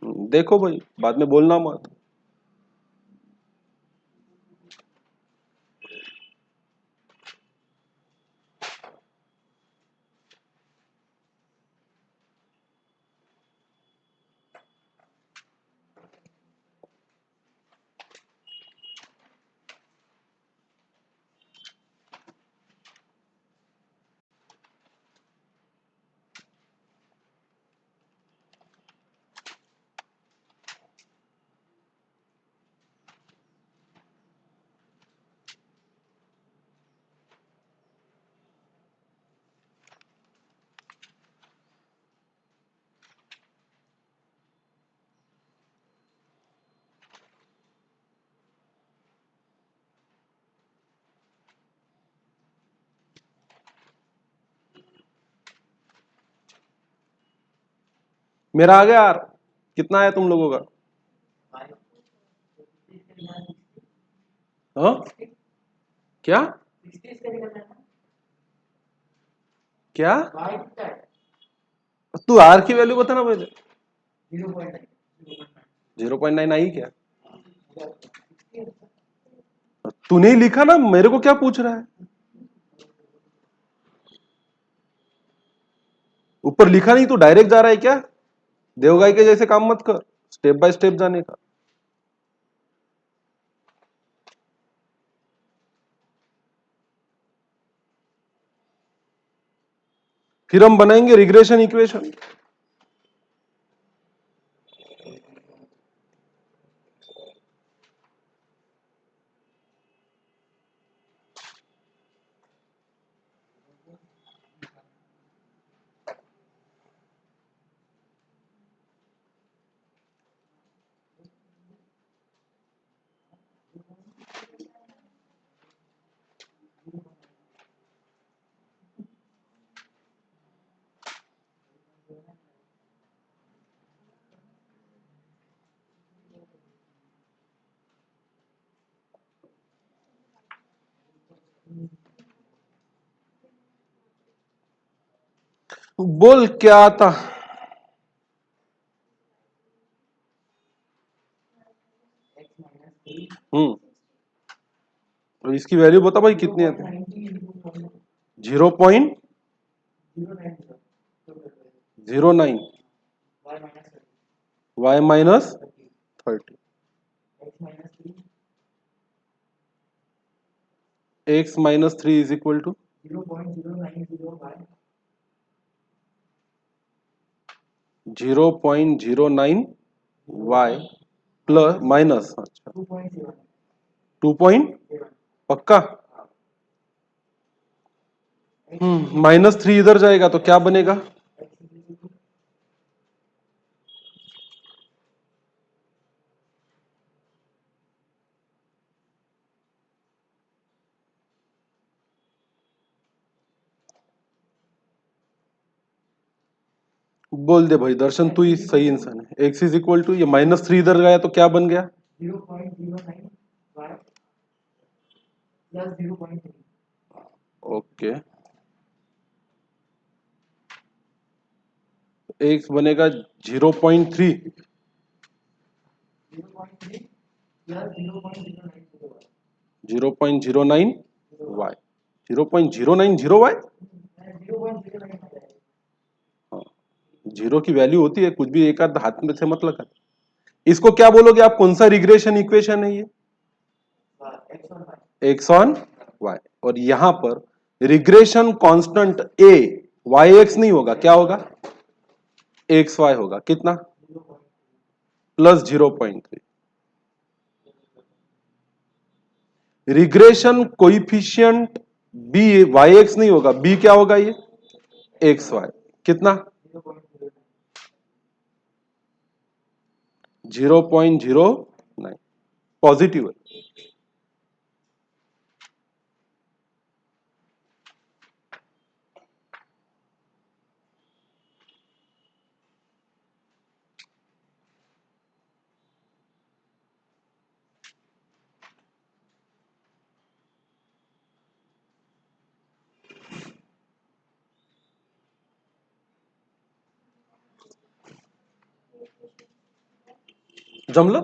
देखो भाई, बाद में बोलना मत। मेरा आ गया यार, कितना है तुम लोगों का? हाँ क्या? क्या? तू आर की वैल्यू बता ना पहले। 0.9 आई क्या? तूने ही लिखा ना, मेरे को क्या पूछ रहा है? ऊपर लिखा नहीं तो डायरेक्ट जा रहा है क्या? देवगाई के जैसे काम मत कर, स्टेप बाय स्टेप जाने का। फिर हम बनाएंगे रिग्रेशन इक्वेशन। बोल क्या आता। तो इसकी वैल्यू बता भाई कितनी है। 0.09 y minus 30 x minus 3 is equal to 0.09 y plus minus, अच्छा 2 पॉइंट पक्का। -3 इधर जाएगा तो क्या बनेगा। बोल दे भाई दर्शन, तू ही सही इंसान है। x इज इक्वल टू, ये -3 इधर गया तो क्या बन गया। 0.09 ओके, x बनेगा 0.3 0.09 y 0.090 y। हाँ, जीरो की वैल्यू होती है, कुछ भी एक आध हाथ में से मत लगा। इसको क्या बोलोगे आप, कौन सा रिग्रेशन इक्वेशन है ये। एक्स ऑन वाई, और यहां पर regression constant a y x नहीं होगा, क्या होगा एक्स वाई होगा। कितना, plus 0.3। Regression coefficient b Y x नहीं होगा, बी क्या होगा ये एक्स वाई। कितना 0.09 पॉजिटिव है। जमलो,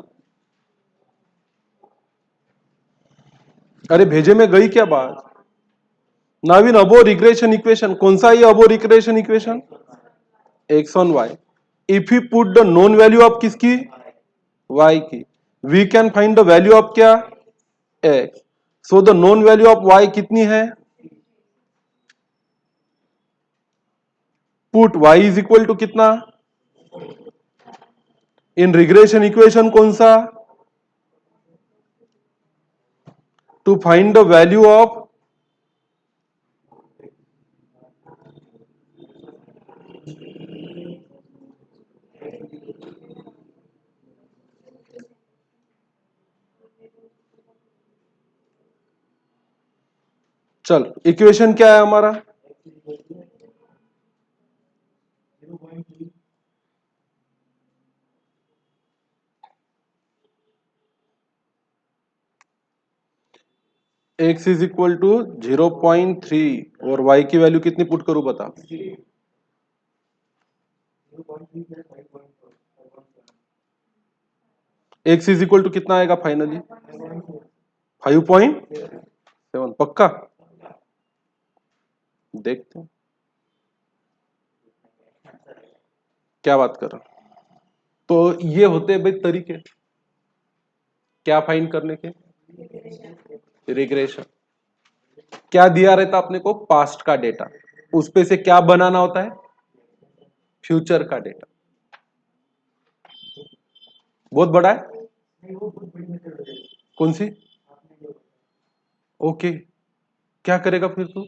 अरे भेजे में गई क्या बात। नाविन, अबो रिग्रेशन इक्वेशन कौन सा, ये above regression equation x on Y. If you put the known value of किसकी, y की, we can find the value of क्या x। So the known value of y कितनी है, put y is equal to कितना, in regression equation कौन सा, to find the value of चल equation क्या है हमारा, x इज इक्वल टू 0.3 और y की वैल्यू कितनी पुट करूं बता। x इज इक्वल टू कितना आएगा फाइनली 5.7 पक्का। देखते हैं क्या बात कर रहा। तो ये होते हैं भाई तरीके क्या फाइंड करने के, रिग्रेशन। क्या दिया रहता अपने को, पास्ट का डेटा, उस पे से क्या बनाना होता है, फ्यूचर का डेटा। बहुत बड़ा है, कौन सी, ओके। क्या करेगा फिर तू,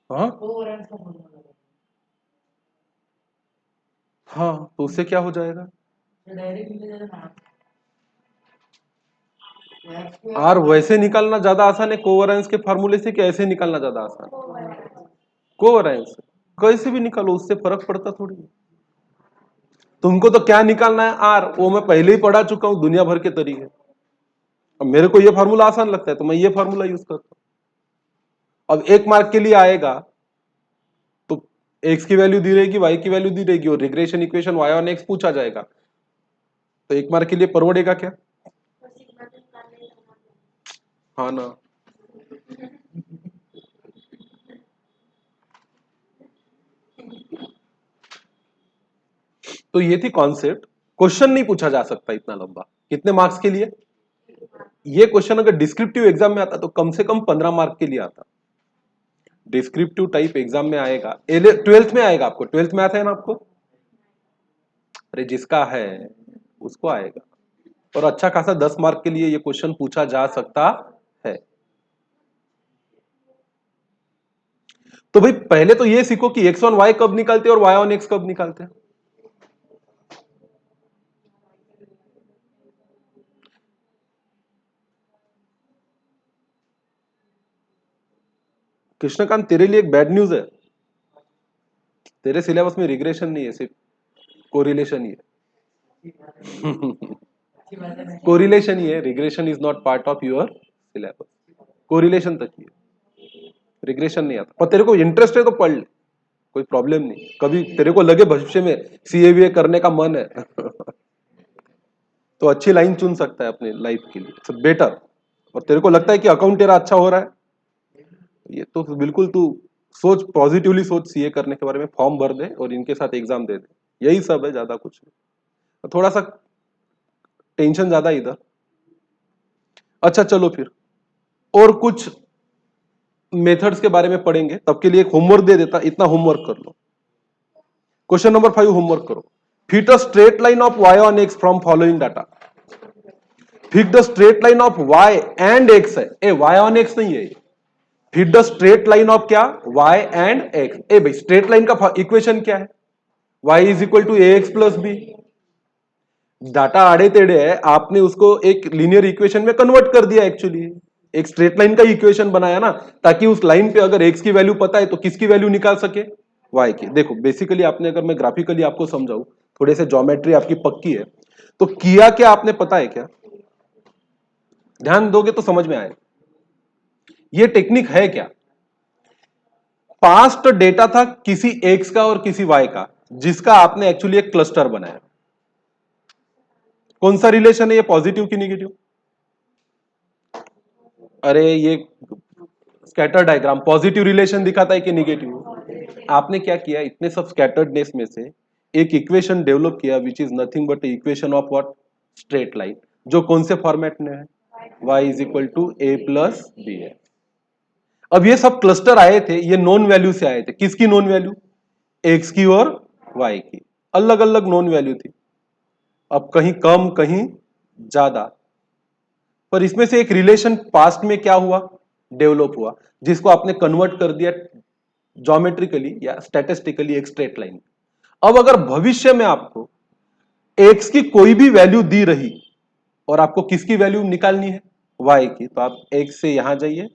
हाँ हाँ, तो उससे क्या हो जाएगा, आर वैसे निकालना ज्यादा आसान है कोवेरिएंस के फार्मूले से, कि ऐसे निकालना ज्यादा आसान, कोवेरिएंस कैसे भी निकालो उससे फर्क पड़ता थोड़ी। तुमको तो क्या निकालना है आर, वो मैं पहले ही पढ़ा चुका हूं दुनिया भर के तरीके। अब मेरे को ये फार्मूला आसान लगता है तो मैं ये फार्मूला यूज करता हूं। अब 1 मार्क के लिए आएगा तो x की वैल्यू दी रहेगी, y की वैल्यू दी रहेगी और regression equation y on x पूछा जाएगा, तो 1 मार्क के लिए परवड़ेगा क्या? हाँ ना। तो ये थी कॉन्सेप्ट। क्वेश्चन नहीं पूछा जा सकता इतना लंबा। कितने मार्क्स के लिए? ये क्वेश्चन अगर डिस्क्रिप्टिव एग्जाम में आता तो कम से कम 15 मार्क के लिए आता। डिस्क्रिप्टिव टाइप एग्जाम में आएगा, 12th में आएगा आपको। 12th में आता है ना आपको? अरे जिसका है उसको आएगा। और अच्छा खासा 10 मार्क के लिए ये क्वेश्चन पूछा जा सकता है। तो भाई पहले तो ये सीखो कि x ऑन y कब निकालते हैं और y ऑन x कब निकालते हैं। कृष्णकांत तेरे लिए एक बैड न्यूज है, तेरे सिलेबस में रिग्रेशन नहीं है, सिर्फ कोरिलेशन ही है। कोरिलेशन ही है, regression is not part of your syllabus. Correlation तक ही है, रिग्रेशन नहीं आता। पर तेरे को इंटरेस्ट है तो पढ़ ले, कोई प्रॉब्लम नहीं। कभी तेरे को लगे भविष्य में सीएबीए करने का मन है तो अच्छी लाइन चुन सकता है अपने लाइफ के लिए, इट्स बेटर। और तेरे को लगता है कि अकाउंट तेरा अच्छा हो रहा है, ये तो बिल्कुल तू सोच, पॉजिटिवली सोच सीए करने के बारे में, फॉर्म भर दे और इनके साथ एग्जाम दे दे, यही सब है, ज्यादा कुछ नहीं। थोड़ा सा टेंशन ज्यादा इधर। अच्छा चलो फिर और कुछ मेथड्स के बारे में पढ़ेंगे, तब के लिए एक होमवर्क दे देता, इतना होमवर्क कर लो। क्वेश्चन नंबर 5 होमवर्क करो। Fit a straight line of y on x from following data. Fit the straight line of y and x है, ए y ऑन x नहीं है। Fit the straight line of क्या? y and x। ए भाई straight line का equation क्या है? y is equal to a x plus b. Data आड़े टेढ़े है, आपने उसको एक लीनियर इक्वेशन में कन्वर्ट कर दिया। एक्चुअली एक स्ट्रेट लाइन का इक्वेशन बनाया ना, ताकि उस लाइन पे अगर x की वैल्यू पता है तो किसकी वैल्यू निकाल सके? y की। देखो बेसिकली आपने, अगर मैं ग्राफिकली आपको समझाऊं, थोड़े से ज्योमेट्री आपकी पक्की है तो किया क्या आपने पता है क्या? ध्यान दोगे तो समझ में आएगा। ये टेक्निक है क्या? पास्ट डेटा था किसी x का और किसी y का, जिसका आपने एक्चुअली एक क्लस्टर बनाया। कौन सा रिलेशन है ये, पॉजिटिव की नेगेटिव? अरे ये स्कैटर डायग्राम पॉजिटिव रिलेशन दिखाता है कि नेगेटिव? आपने क्या किया, इतने सब स्कैटर्डनेस में से एक इक्वेशन डेवलप किया which is nothing but equation of what? Straight line. जो कौन से फॉर्मेट में है? y is equal to a plus b है। अब ये सब क्लस्टर आए थे, ये नॉन वैल्यू से आए थे। किसकी नॉन वैल्यू? एक्स की और वाई की, अलग अलग नॉन वैल्यू थी। अब कहीं कम कहीं ज्यादा, पर इसमें से एक रिलेशन पास्ट में क्या हुआ? डेवलप हुआ, जिसको आपने कन्वर्ट कर दिया ज्योमेट्रिकली या स्टैटिस्टिकली एक स्ट्रेट लाइन। अब अगर भविष्य में आपको एक्स की कोई भी वैल्यू दी रही और आपको किसकी वैल्यू निकालनी है? वाई की, तो आप एक्स से यहां जाइए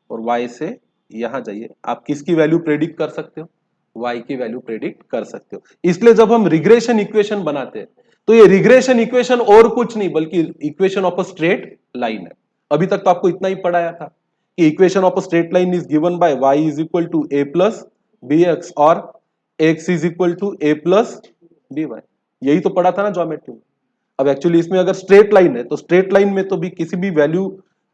और y से यहां जाइए। आप किसकी वैल्यू प्रेडिक्ट कर सकते हो? y की वैल्यू प्रेडिक्ट कर सकते हो। इसलिए जब हम रिग्रेशन इक्वेशन बनाते हैं तो ये रिग्रेशन इक्वेशन और कुछ नहीं बल्कि equation of a straight line है। अभी तक तो आपको इतना ही पढ़ाया था कि equation of a straight line is given by y is equal to a plus b x और x is equal to a plus b y. यही तो पढ़ा था ना ज्योमेट्री में। अब एक्चुअली इसमें अगर स्ट्रेट लाइन है तो स्ट्रेट लाइन में तो भी किसी भी वैल्यू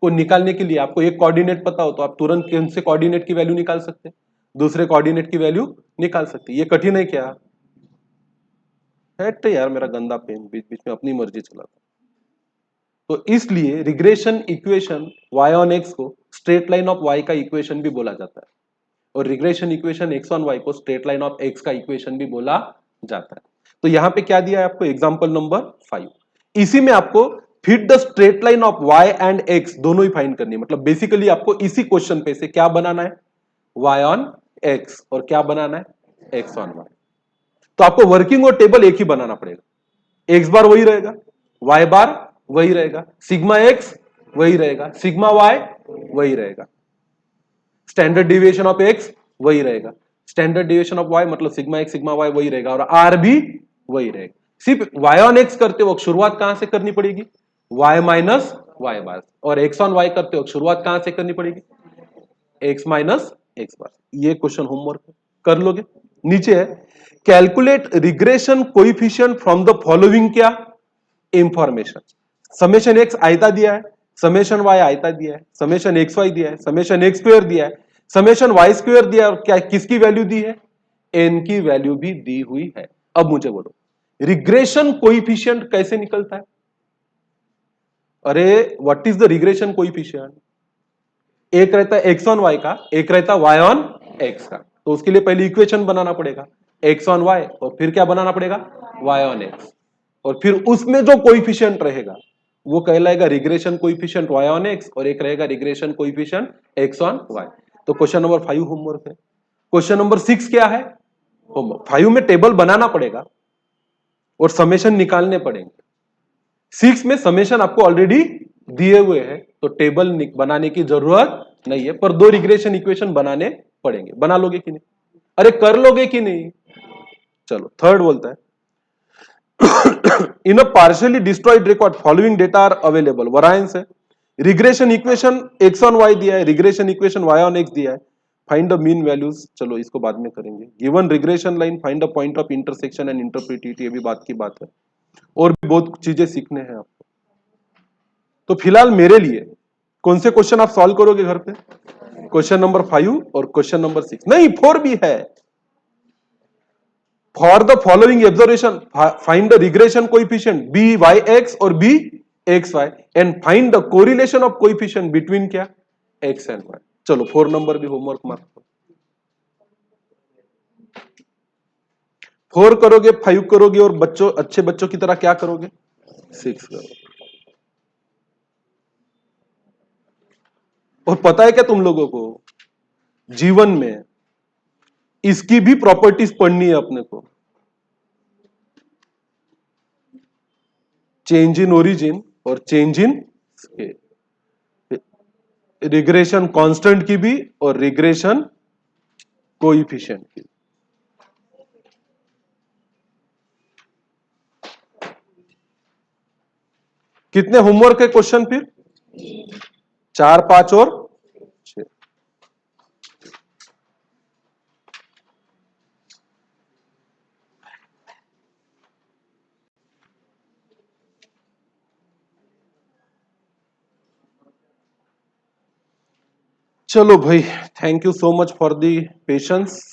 को निकालने के लिए आपको एक कोऑर्डिनेट पता हो तो आप तुरंत कौन से कोऑर्डिनेट की वैल्यू निकाल सकते हैं? दूसरे कोऑर्डिनेट की वैल्यू निकाल सकते हैं। ये कठिन है क्या? है तो यार, मेरा गंदा पेन बीच बीच में अपनी मर्जी चलाता। तो इसलिए regression equation y on x को स्ट्रेट लाइन ऑफ y का इक्वेशन भी बोला जाता है और regression equation x on y को स्ट्रेट लाइन ऑफ x का इक्वेशन भी बोला जाता है। तो यहां पे क्या दिया है आपको? Example number 5। इसी में आपको fit the straight line of y and x दोनों ही फाइंड करनी है। मतलब बेसिकली आपको इसी क्वेश्चन पे से क्या बनाना है? y ऑन x और क्या बनाना है? x on y। तो आपको वर्किंग और टेबल एक ही बनाना पड़ेगा। x बार वही रहेगा, y बार वही रहेगा, सिग्मा x वही रहेगा, सिग्मा y वही रहेगा, स्टैंडर्ड डिविएशन ऑफ x वही रहेगा, स्टैंडर्ड डिविएशन ऑफ y मतलब सिग्मा x सिग्मा y वही रहेगा और r भी वही रहेगा। सिर्फ y ऑन x करते वक्त शुरुआत कहां से करनी पड़ेगी? y माइनस y बार। और x ऑन y करते वक्त शुरुआत कहां से करनी पड़ेगी? x माइनस एक्स बार। ये क्वेश्चन होमवर्क कर लोगे। नीचे है calculate regression coefficient from the following क्या इंफॉर्मेशन। समेशन एक्स आयता दिया है, समेशन वाई आयता दिया है, समेशन एक्स वाई दिया है, समेशन एक्स स्क्वायर दिया है, समेशन वाई स्क्वायर दिया है, और क्या किसकी वैल्यू दी है, एन की वैल्यू भी दी हुई है। अब मुझे बोलो रिग्रेशन कोइफिशिएंट कैसे निकलता है। अरे what is the regression coefficient, एक रहता है एक्स ऑन वाई का, एक रहता है वाई ऑन एक्स का। तो उसके लिए पहले इक्वेशन बनाना पड़ेगा एक्स ऑन वाई, और फिर क्या बनाना पड़ेगा वाई ऑन एक्स, और फिर उसमें जो कोइफिशिएंट रहेगा वो कहलाएगा regression coefficient y on x, और एक रहेगा regression coefficient x on y. तो क्वेश्चन नंबर 5 होमवर्क है। क्वेश्चन नंबर 6 क्या है, होमवर्क 5 में टेबल बनाना पड़ेगा और समेशन निकालने पड़ेंगे। 6 में समेशन आपको ऑलरेडी दिए हुए हैं, तो टेबल बनाने की जरूरत नहीं है, पर दो रिग्रेशन इक्वेशन बनाने पड़ेंगे। बना लोगे कि नहीं, अरे कर लोगे कि नहीं। चलो थर्ड बोलता है in a partially destroyed record following data are available. Variance है, regression equation x on Y दिया है, regression equation Y on X दिया है, फाइंड द मीन वैल्यूज। चलो इसको बाद में करेंगे। Given regression line find the point of intersection and interpretativity, ये भी बात की बात है, और भी बहुत चीजें सीखने हैं आपको। तो फिलहाल मेरे लिए कौन से क्वेश्चन आप सॉल्व करोगे घर पे, क्वेश्चन नंबर 5 और क्वेश्चन नंबर 6, नहीं 4 भी है। For the following observation find the regression coefficient B Y X और B X Y and find the correlation of coefficient between क्या एक्स एंड वाई। चलो 4 नंबर भी होमवर्क मार्क 4 करोगे, 5 करोगे, और बच्चों अच्छे बच्चों की तरह क्या करोगे 6 करोगे। और पता है क्या तुम लोगों को जीवन में इसकी भी प्रॉपर्टीज पढ़नी है अपने को, चेंज इन ओरिजिन और change in scale, regression constant की भी और रिग्रेशन कोएफिशिएंट की। कितने होमवर्क है क्वेश्चन फिर 4, 5 और 6। चलो भाई, thank you so much for the patience.